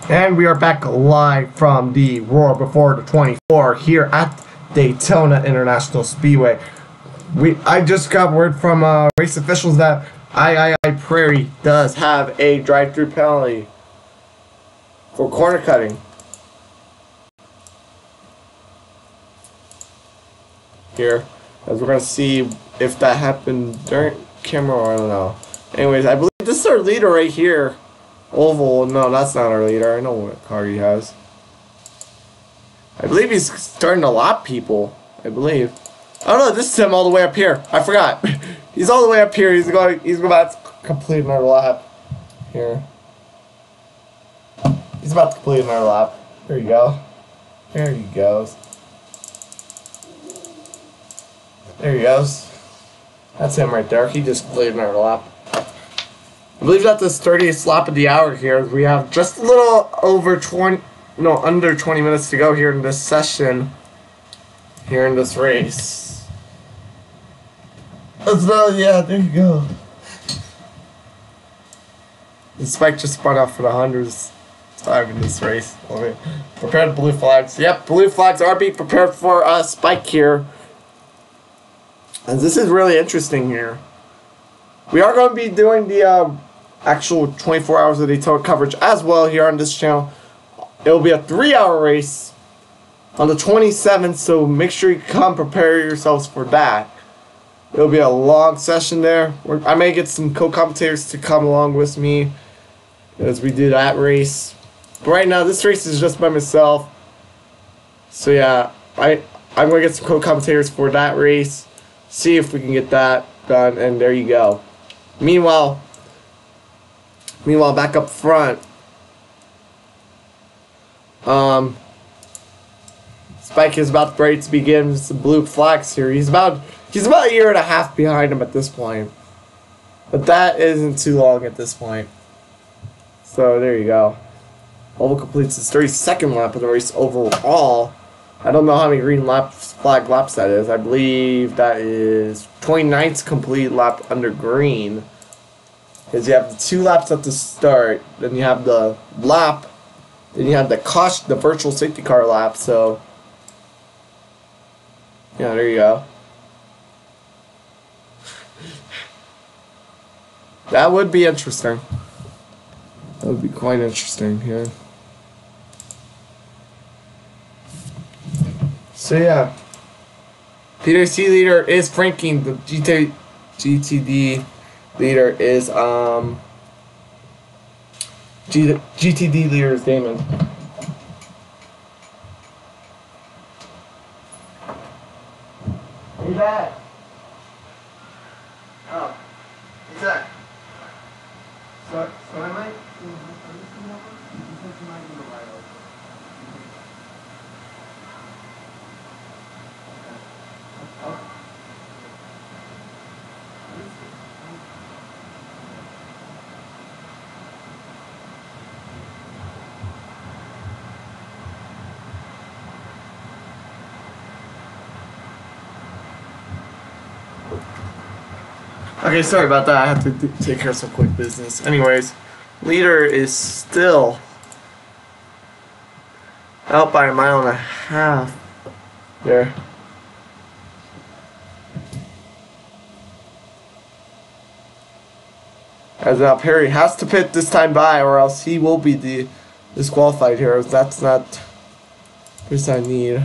And we are back live from the Roar Before the 24 here at Daytona International Speedway. I just got word from race officials that I Prairie does have a drive-through penalty for corner cutting. Here, as we're gonna see if that happened during camera or I don't know. Anyways, I believe this is our leader right here. Oval, no, that's not our leader. I know what car he has. I believe he's starting to lap people. I believe. Oh no, this is him all the way up here. I forgot. He's all the way up here. He's about to complete another lap. Here. He's about to complete another lap. There you go. There he goes. There he goes. That's him right there. He just completed another lap. I believe that's the 30th lap of the hour here. We have just a little over under 20 minutes to go here in this session. Here in this race. Yeah, there you go. The Spike just spun off for the 100th time in this race. Okay. Prepare the blue flags. Yep, blue flags are being prepared for Spike here. And this is really interesting here. We are going to be doing the actual 24 hours of Daytona coverage as well here on this channel. It will be a 3-hour race on the 27th, so make sure you come prepare yourselves for that. It will be a long session there. I may get some co-commentators to come along with me as we do that race. But right now, this race is just by myself. So yeah, I'm going to get some co-commentators for that race. See if we can get that done, and there you go. Meanwhile, back up front, Spike is about ready to begin with some blue flags here. He's about a year and a half behind him at this point, but that isn't too long at this point. So there you go. Oval completes his 32nd lap of the race overall. I don't know how many green flag laps that is. I believe that is 29th complete lap under green. Because you have the 2 laps at the start, then you have the lap, then you have the virtual safety car lap. So yeah, there you go. That would be interesting. That would be quite interesting here. So yeah, PWC leader is Franking. The GTD leader is GTD leader is Damon. Who's that? Oh, who's that? So I might. Okay, sorry about that. I have to take care of some quick business. Anyways, leader is still out by 1.5 miles there. As now Perry has to pit this time by, or else he will be disqualified here. That's not what I need.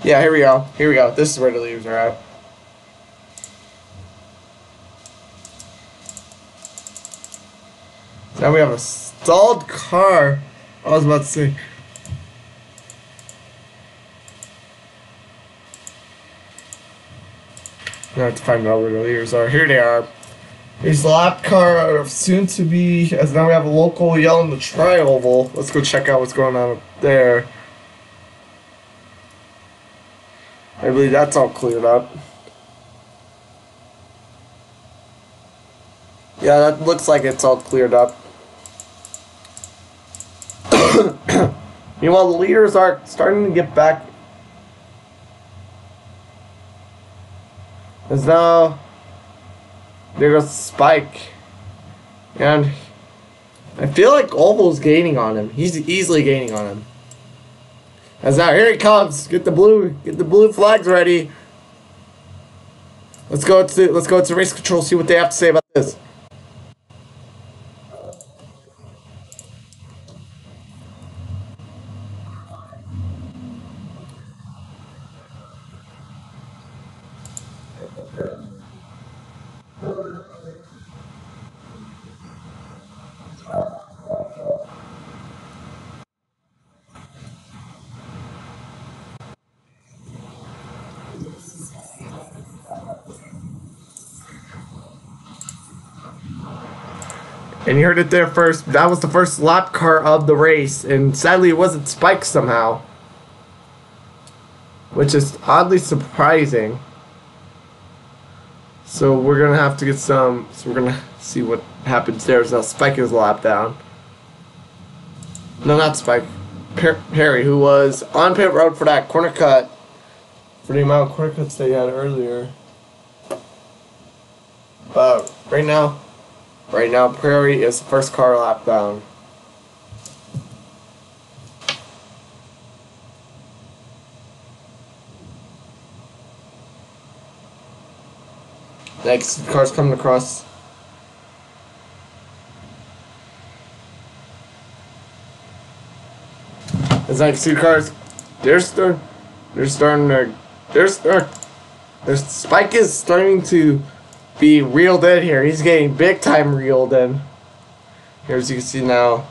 Yeah, here we go. Here we go. This is where the leaders are at. Now we have a stalled car. I was about to say. I have to find out where the leaders are. Here they are. Here's the lap car soon to be, as now we have a local yell in the tri-oval. Let's go check out what's going on up there. I believe that's all cleared up. Yeah, that looks like it's all cleared up. Meanwhile, the leaders are starting to get back. As now, there goes Spike. And I feel like Oval's gaining on him. He's easily gaining on him. As now, here he comes. Get the blue flags ready. Let's go to race control. See what they have to say about this. And you heard it there first. That was the first lap car of the race, and sadly, it wasn't Spike somehow, which is oddly surprising. So we're gonna have to get some. So we're gonna see what happens there. So now Spike is a lap down. No, not Spike. Perry, who was on pit road for that corner cut, for the amount of corner cuts they had earlier. But right now, Prairie is the first car lap down. Next, car's coming across. As I can see, cars, Spike is starting to be reeled in here. He's getting big time reeled in. Here, as you can see now.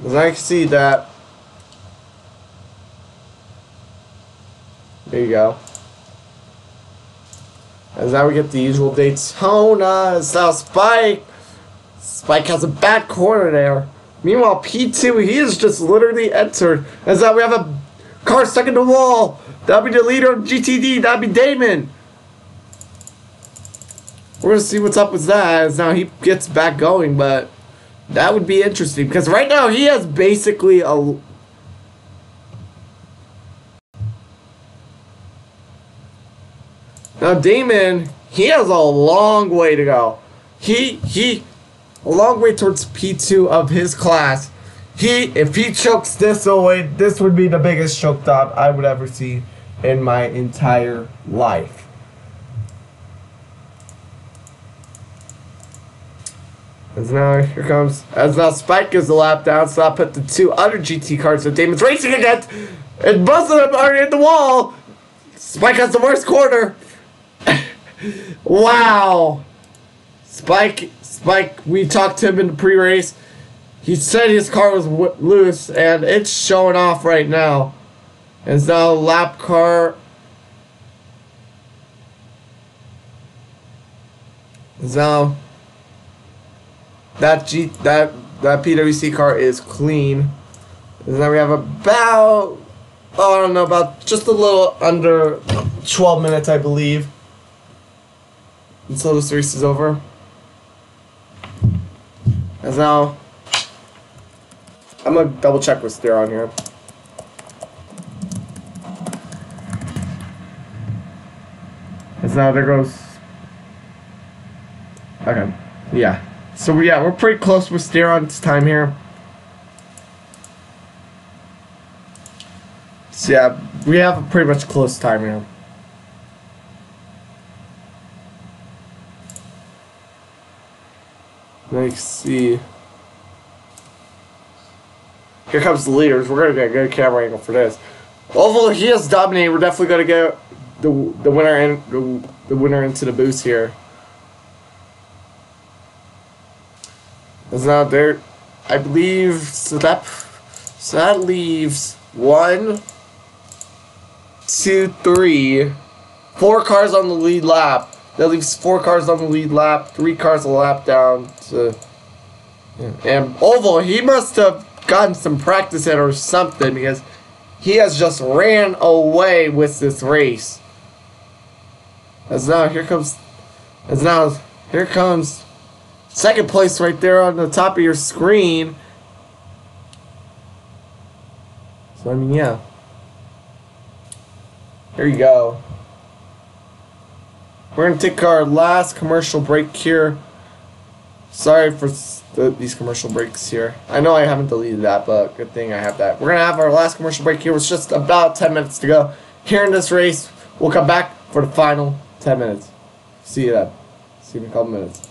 As I can see that. There you go. As now we get the usual Daytona. It's now Spike. Spike has a bad corner there. Meanwhile, P2, he is just literally entered. As now we have a car stuck in the wall. That'll be the leader of GTD. That'll be Damon. We're going to see what's up with that as now he gets back going. But that would be interesting. Because right now he has basically a... Now Damon, he has a long way to go. A long way towards P2 of his class. If he chokes this away, this would be the biggest choke job I would ever see in my entire life. As now Spike is the lap down, so I'll put the two other GT cars that Damon's racing against, and both of them are in the wall. Spike has the worst corner. Wow. Spike, we talked to him in the pre-race. He said his car was loose, and it's showing off right now. It's now a lap car. It's now that PWC car is clean. And now we have about, I don't know, about just a little under 12 minutes, I believe, until this race is over. As now, I'm gonna double check what's there on here. As now there goes. Okay, yeah. So yeah, we're pretty close with Steeron's time here. So yeah, we have a pretty much close time here. Let's see. Here comes the leaders. We're gonna get a good camera angle for this. Although he has dominated, we're definitely gonna get the winner into the booth here. As now there, I believe so that leaves 1, 2, 3, 4 cars on the lead lap. That leaves 4 cars on the lead lap, 3 cars a lap down to, and Oval, he must have gotten some practice in or something, because he has just ran away with this race. Here comes second place right there on the top of your screen. So I mean, yeah. Here you go. We're going to take our last commercial break here. Sorry for these commercial breaks here. I know I haven't deleted that, but good thing I have that. We're going to have our last commercial break here. It's just about 10 minutes to go here in this race. We'll come back for the final 10 minutes. See you then. See you in a couple minutes.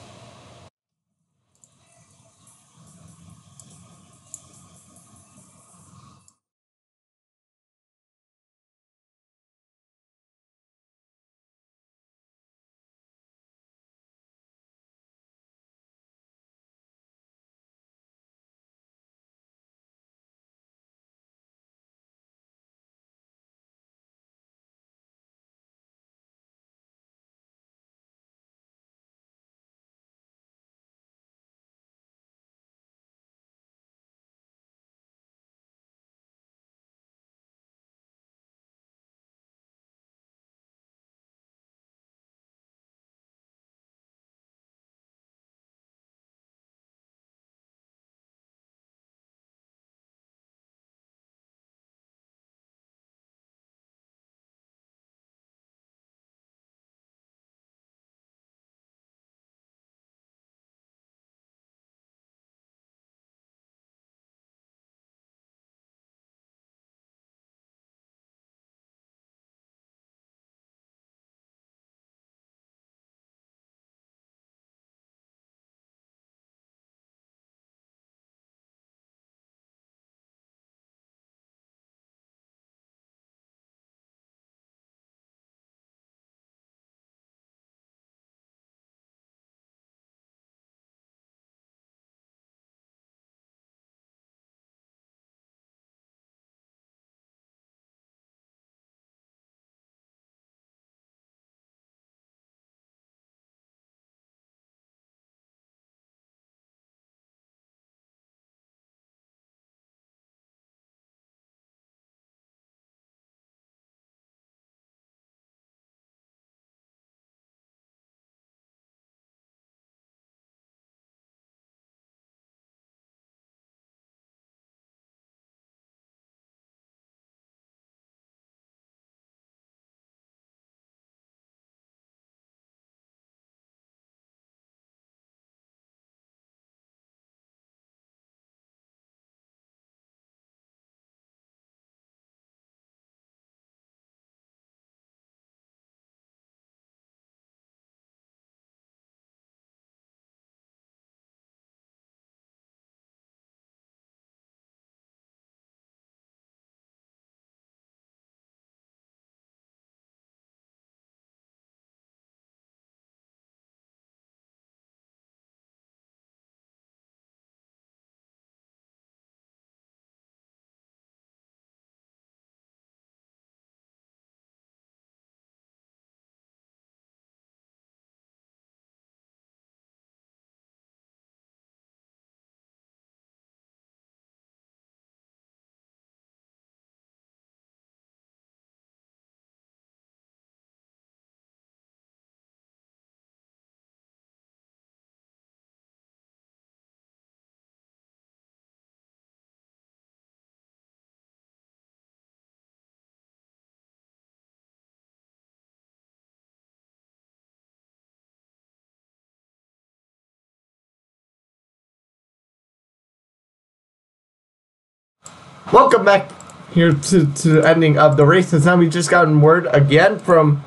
Welcome back here to the ending of the race. And now we just gotten word again from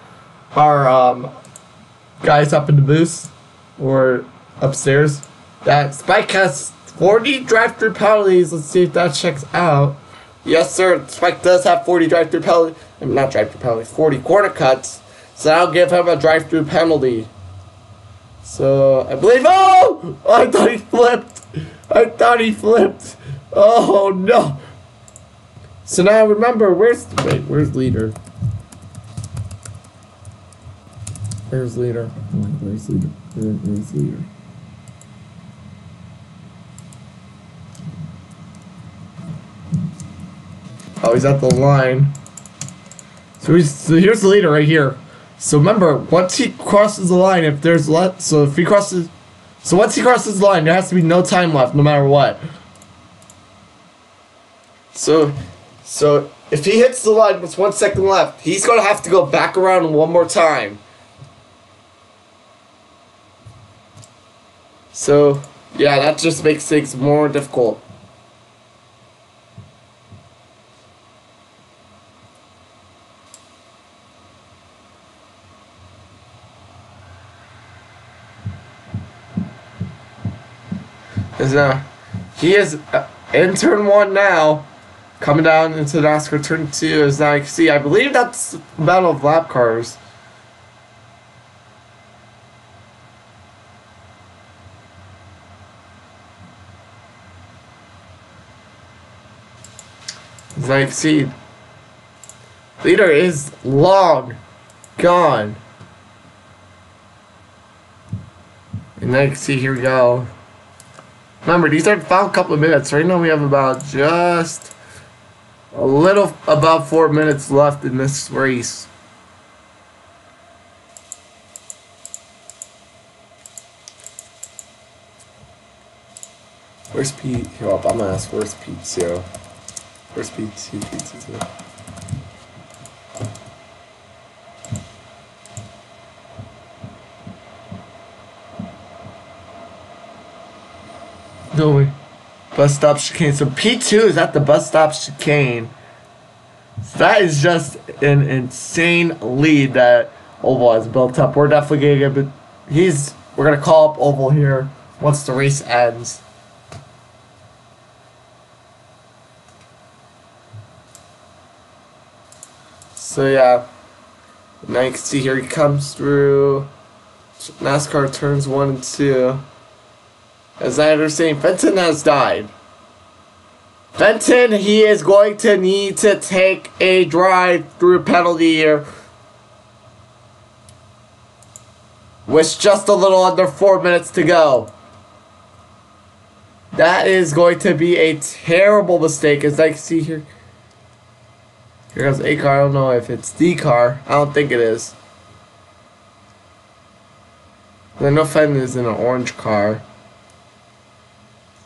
our guys up in the booth or upstairs that Spike has 40 drive-through penalties. Let's see if that checks out. Yes, sir. Spike does have 40 drive-through penalties. Not drive-through penalties, 40 corner cuts. So I'll give him a drive-through penalty. So I believe. Oh! I thought he flipped. I thought he flipped. Oh no. So now remember, where's leader? Where's leader? Where's leader? Where's leader? Oh, he's at the line. So here's the leader right here. So remember, once he crosses the line, if there's once he crosses the line, there has to be no time left, no matter what. So if he hits the line with 1 second left, he's gonna have to go back around one more time. So, yeah, that just makes things more difficult. Is now he is in turn 1 now, coming down into NASCAR turn 2. As now you can see, I believe that's the battle of lap cars. As now you can see, leader is long gone. And now you can see, here we go. Remember, these are the final couple of minutes. Right now we have about just a little about 4 minutes left in this race. Where's Pete? Oh, I'm gonna ask, where's P2? Where's P2? P2. No way. Bus stop chicane. So P2 is at the bus stop chicane. So that is just an insane lead that Oval has built up. We're definitely gonna get we're gonna call up Oval here once the race ends. So yeah. Now you can see here he comes through NASCAR turns 1 and 2. As I understand, Fenton has died. Fenton, he is going to need to take a drive-through penalty here. With just a little under 4 minutes to go. That is going to be a terrible mistake, as I can see here. Here comes a car. I don't know if it's the car. I don't think it is. I know Fenton is in an orange car.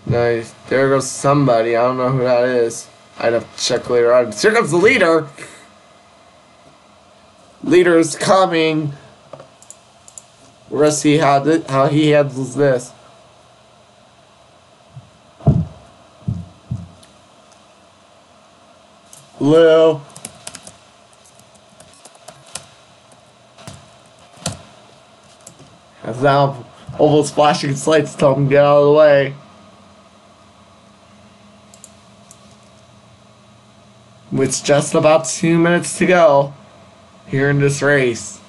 Nice. There goes somebody. I don't know who that is. I'd have to check later on. Here comes the leader. Leader's coming. We're gonna see how he handles this. Blue. As now Oval's flashing its lights, telling him to get out of the way. With just about 2 minutes to go here in this race.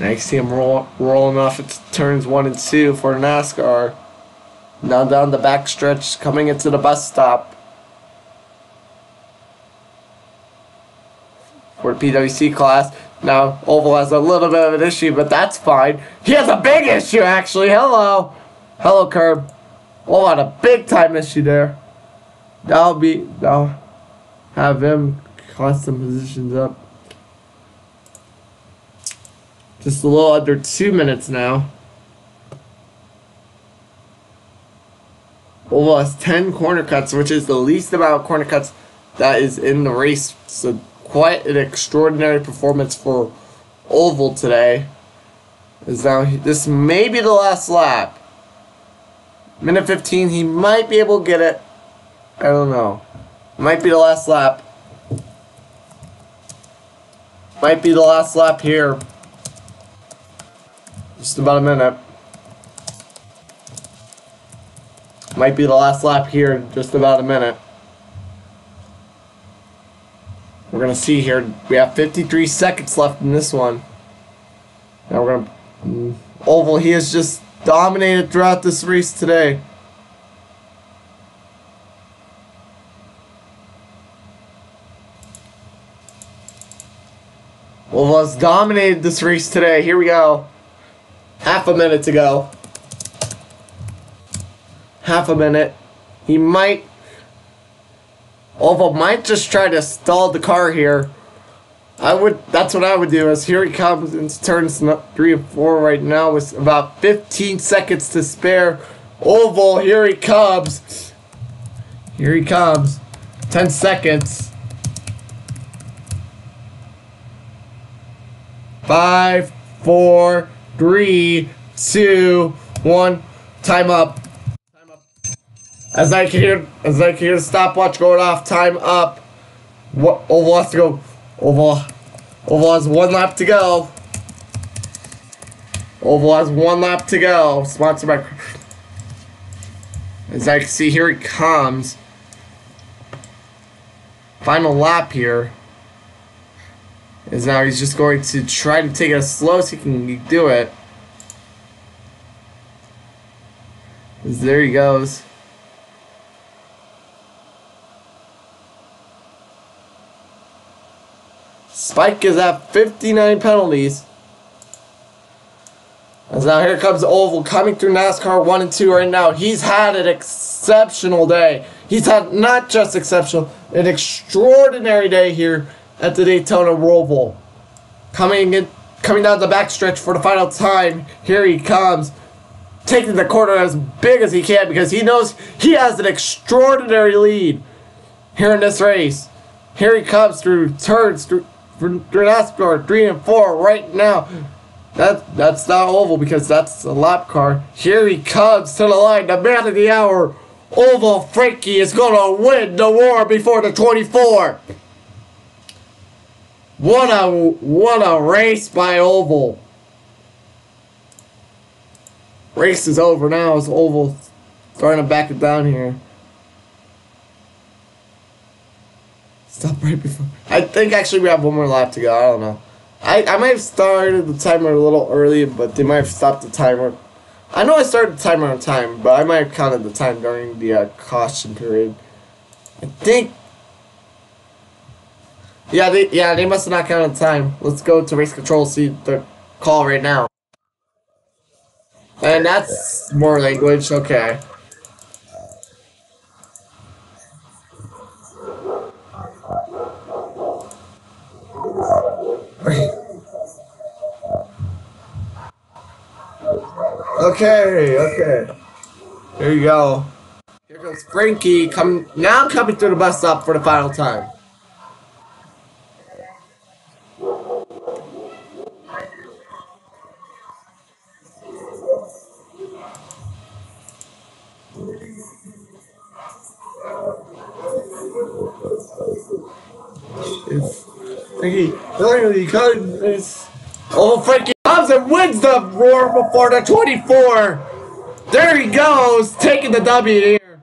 Now you see him rolling off at turns 1 and 2 for NASCAR. Now down the back stretch, coming into the bus stop for the PWC class. Now, Oval has a little bit of an issue, but that's fine. He has a big issue, actually. Hello. Hello, Curb. Oval had a big-time issue there. Now have him class some positions up. Just a little under 2 minutes now. Oval has 10 corner cuts, which is the least amount of corner cuts that is in the race. So quite an extraordinary performance for Oval today. As now this may be the last lap. Minute 15, he might be able to get it. I don't know. Might be the last lap. Might be the last lap here. Just about a minute. Might be the last lap here in just about a minute. We're going to see here. We have 53 seconds left in this one. Now we're going to... Oval, he has just dominated throughout this race today. Oval has dominated this race today. Here we go. Half a minute to go. Half a minute. He might... Oval might just try to stall the car here. That's what I would do. As here he comes into turns 3 and 4 right now with about 15 seconds to spare. Oval, here he comes. Here he comes. 10 seconds. 5, 4, 3, 2, 1. Time up. Time up. As I can hear the stopwatch going off. Time up. What Oval has to go. Oval has 1 lap to go. Oval has 1 lap to go. Sponsored by. As I can see, here he comes. Final lap here. Is now he's just going to try to take it as slow as he can do it. As there he goes. Spike is at 59 penalties. As now here comes Oval coming through NASCAR 1 and 2 right now. He's had an exceptional day. He's had not just exceptional, an extraordinary day here at the Daytona Roval. Coming down the backstretch for the final time. Here he comes, taking the corner as big as he can because he knows he has an extraordinary lead here in this race. Here he comes through turns through NASCAR 3 and 4 right now. That's not Oval because that's a lap car. Here he comes to the line, the man of the hour. Oval Frankie is gonna win the war before the 24. What a race by Oval. Race is over now as Oval starting to back it down here. Stop right before. I think actually we have 1 more lap to go. I don't know. I might have started the timer a little early, but they might have stopped the timer. I know I started the timer on time, but I might have counted the time during the caution period. I think. Yeah, they must have not counted the time. Let's go to race control, see the call right now. And that's more language. Okay. Okay. Here you go. Here goes Frankie coming through the bus stop for the final time. Frankie comes and wins the roar before the 24. There he goes, taking the W here.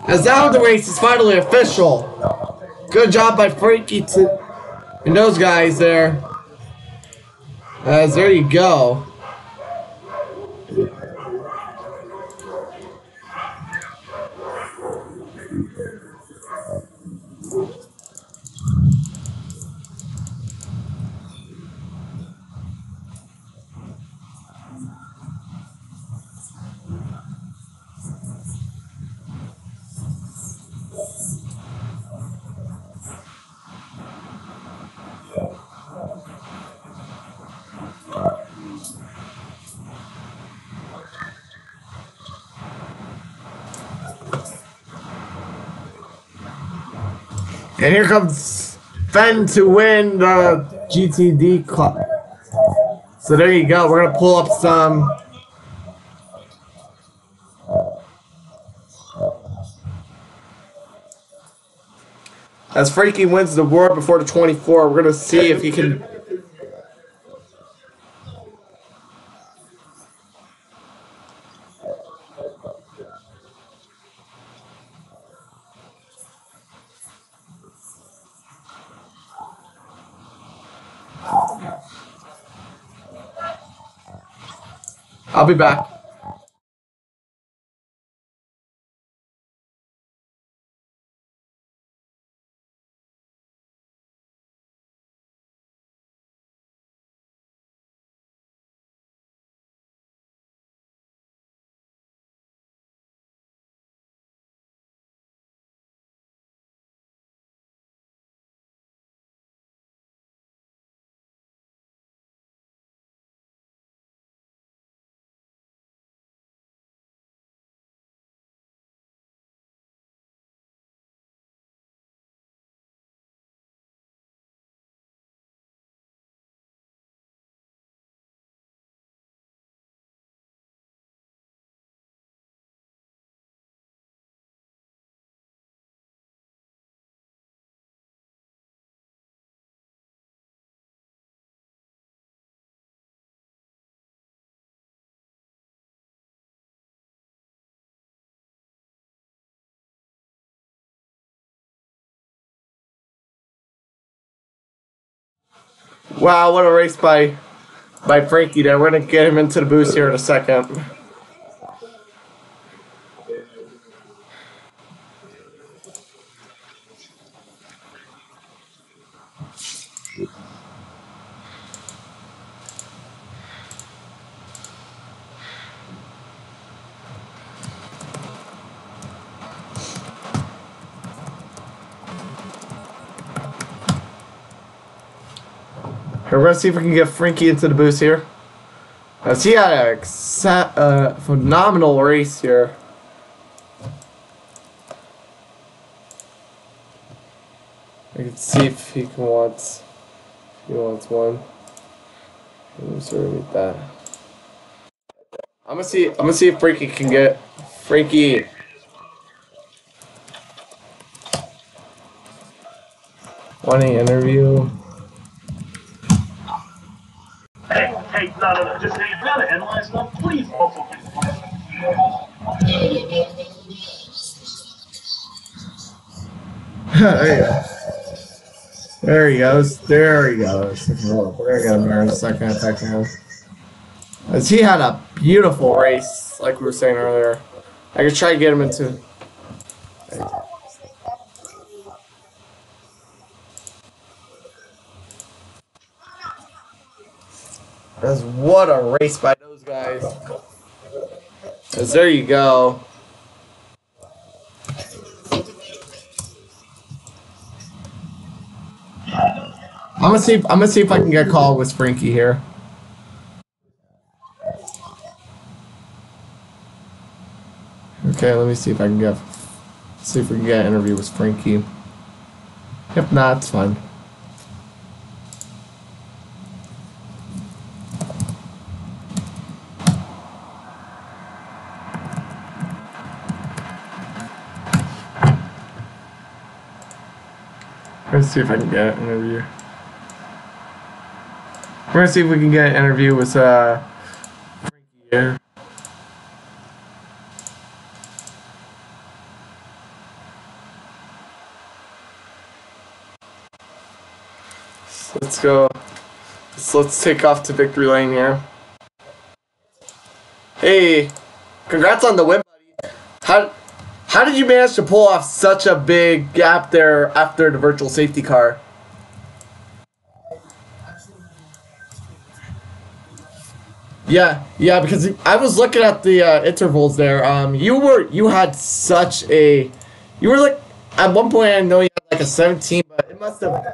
As now the race is finally official. Good job by Frankie and those guys there. As there you go. And here comes Fenn to win the GTD Club. So there you go. We're gonna pull up some. As Frankie wins the war before the 24, we're gonna see if he can. I'll be back. Wow, what a race by Frankie there. We're gonna get him into the boost here in a second. We're gonna see if we can get Frankie into the boost here. As he had a phenomenal race here. I can see if he wants one. Let me sort of meet that. I'm gonna see if Frankie can get Frankie. Wanting interview. Hey, no, just say you gotta analyze stuff. Please also. There he goes. There he goes. We're gonna get him here in a second. Attacking him. As he had a beautiful race, like we were saying earlier. I could try to get him into. As what a race by those guys. As there you go. I'm gonna see if I can get a call with Frankie here. Okay, let me see if I can get see if we can get an interview with Frankie. If not, it's fine. Let's see if I can get an interview. We're gonna see if we can get an interview with Frankie here. So let's go. Let's take off to victory lane here. Hey, congrats on the win, buddy. How did you manage to pull off such a big gap there after the virtual safety car? Yeah, because I was looking at the intervals there. You had such a, you were like at one point I know you had like a 17, but it must have.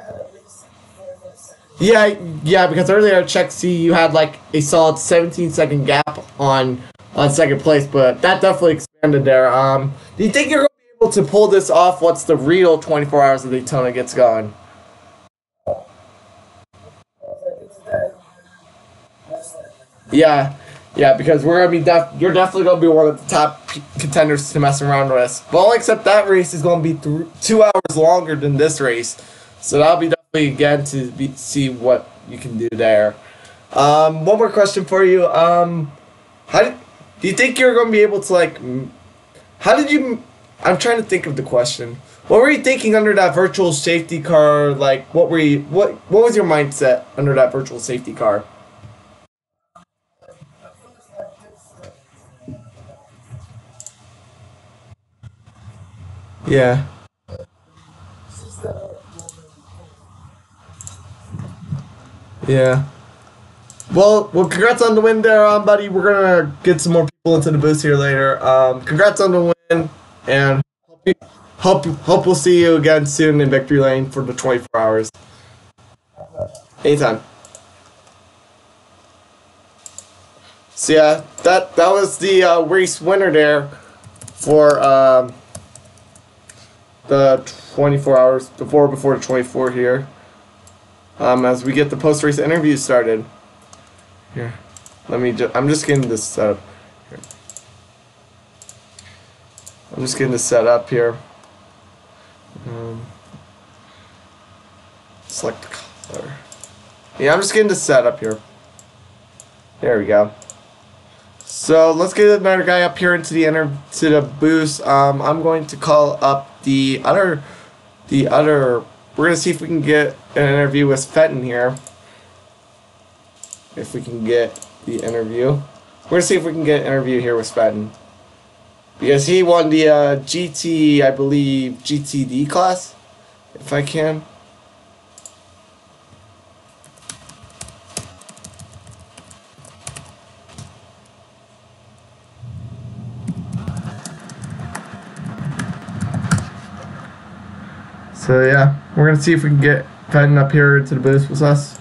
Yeah, because earlier I checked, see you had like a solid 17-second gap on second place, but that definitely expanded there. Do you think you're gonna be able to pull this off once the real 24 hours of Daytona gets going? Yeah, because we're gonna be you're definitely gonna be one of the top contenders to mess around with. But only except that race is gonna be 2 hours longer than this race, so that'll be definitely again to see what you can do there. One more question for you. Do you think you're gonna be able to like? How did you? I'm trying to think of the question. What were you thinking under that virtual safety car? Like, what were you? What was your mindset under that virtual safety car? Yeah. Yeah. Well, congrats on the win there, buddy. We're gonna get some more people into the booth here later. Congrats on the win, and hope we'll see you again soon in victory lane for the 24 hours. Anytime. So yeah, that was the race winner there for the 24 hours before the 24 here. As we get the post race interview started. Here, I'm just getting this set up. Here. I'm just getting this set up here. Select color. Yeah, I'm just getting this set up here. There we go. So let's get another guy up here into the boost. I'm going to call up the other. We're gonna see if we can get an interview with Fenton here. if we can get the interview. We're gonna see if we can get an interview here with Fenton. Because he won the GT, I believe, GTD class, if I can. So yeah, we're gonna see if we can get Fenton up here to the booth with us.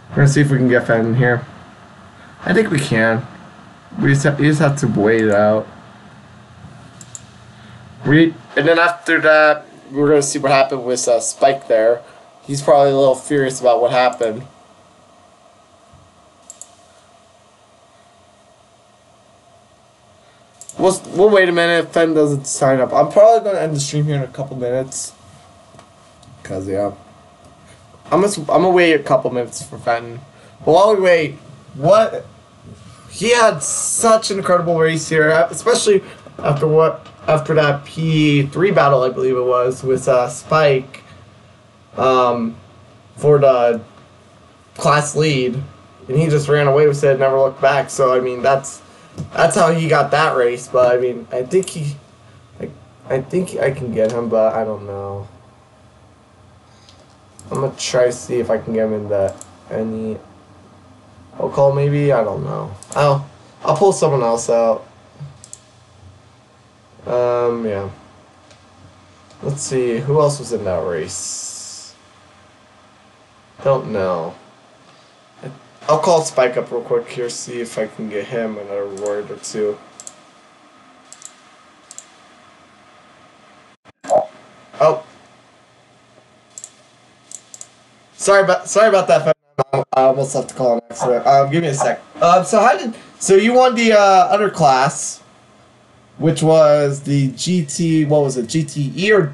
We're gonna see if we can get Fenton here. I think we can. You just have to wait it out. And then after that, we're gonna see what happened with Spike there. He's probably a little furious about what happened. We'll wait a minute if Fenton doesn't sign up. I'm probably gonna end the stream here in a couple minutes. Cause yeah, I'm gonna wait a couple minutes for Fenton. But while we wait, he had such an incredible race here, especially after that P3 battle, I believe it was, with Spike for the class lead, and he just ran away with it and never looked back. So I mean, that's how he got that race. But I mean, I think I can get him, but I don't know. I'm gonna try to see if I can get him in any call maybe. I don't know. I'll pull someone else out. Yeah. Let's see, who else was in that race? Don't know. I'll call Spike up real quick here, see if I can get him another word or two. Oh. Sorry about that. I almost have to call an accident. Give me a sec. So you won the other class, which was the GT. What was it? GTE or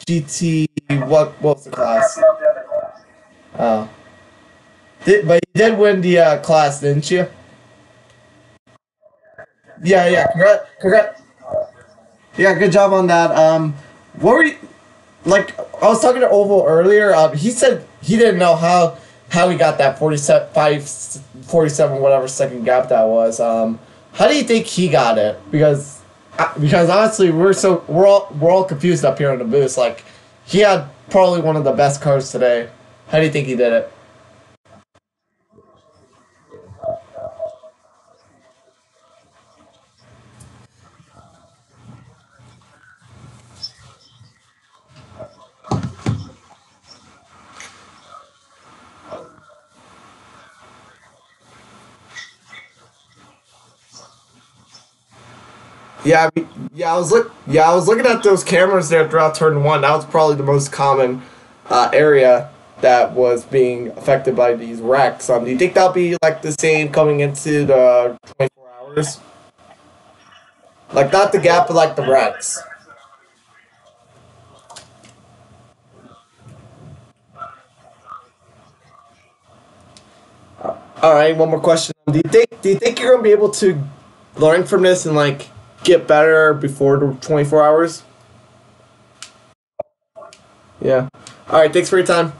GT? What was the class? Oh. But you did win the class, didn't you? Yeah. Congrats. Yeah, good job on that. What were you like? I was talking to Oval earlier. He said he didn't know how he got that 47 whatever second gap that was. How do you think he got it? Because honestly, we're all confused up here in the booth. Like, he had probably one of the best cars today. How do you think he did it? I was looking at those cameras there throughout turn one. That was probably the most common area that was being affected by these wrecks. Do you think that'll be like the same coming into the 24 hours? Like, not the gap, but like the wrecks. All right, one more question. Do you think you're gonna be able to learn from this and like get better before the 24 hours? Yeah. All right. Thanks for your time.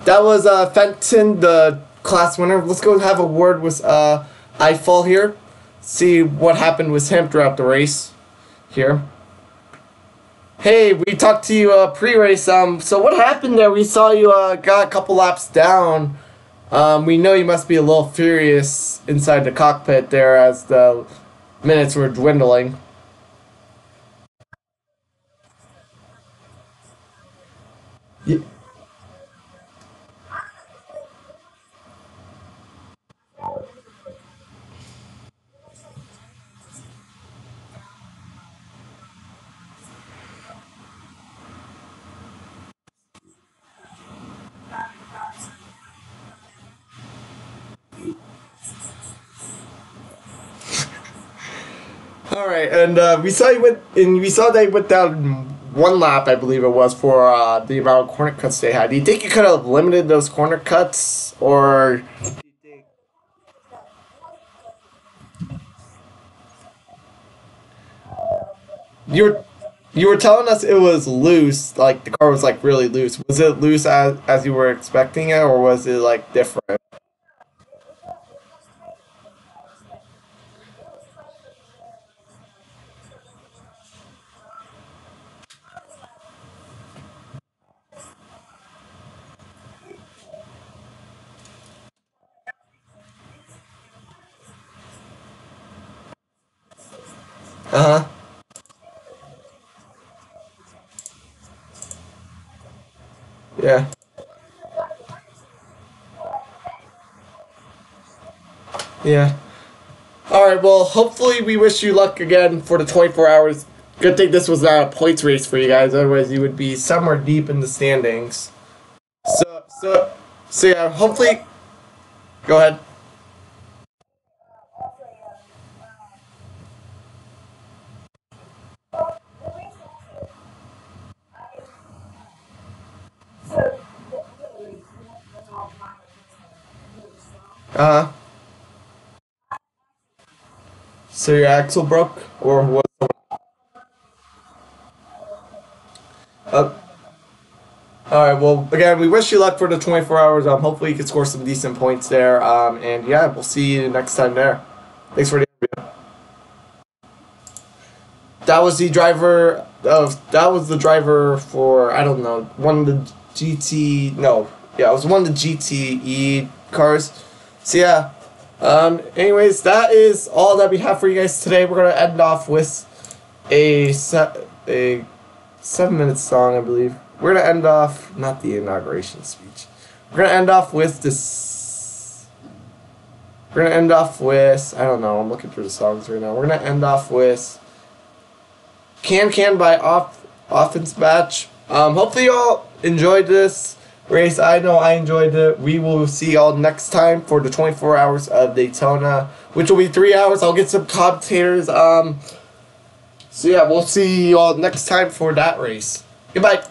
That was Fenton, the class winner. Let's go have a word with Eiffel here. See what happened with him throughout the race here. Hey, we talked to you pre-race. So what happened there? We saw you got a couple laps down. We know you must be a little furious inside the cockpit there as the minutes were dwindling. Yeah. All right, and we saw they went down one lap, I believe it was, for the amount of corner cuts they had. Do you think you could have limited those corner cuts, or you're You were telling us it was loose, like the car was like really loose. Was it loose as you were expecting it, or was it like different? Uh huh. Yeah. Yeah. All right. Well, hopefully we wish you luck again for the 24 hours. Good thing this was not a points race for you guys. Otherwise, you would be somewhere deep in the standings. So so so yeah. Hopefully, go ahead. Uh huh. So your axle broke, or what? Uh, all right. Well, again, we wish you luck for the 24 hours. Hopefully you can score some decent points there. And yeah, we'll see you next time there. Thanks for the interview. That was the driver of. That was the driver for, I don't know, one of the GT. No, yeah, it was one of the GTE cars. So yeah. Anyways, that is all that we have for you guys today. We're gonna end off with a 7 minute song, I believe. We're gonna end off, not the inauguration speech. We're gonna end off with this. We're gonna end off with, I don't know. I'm looking through the songs right now. We're gonna end off with Can Can by Offense Batch. Hopefully y'all enjoyed this race. I know I enjoyed it. We will see y'all next time for the 24 hours of Daytona, which will be 3 hours. I'll get some commentators. So yeah, we'll see y'all next time for that race. Goodbye.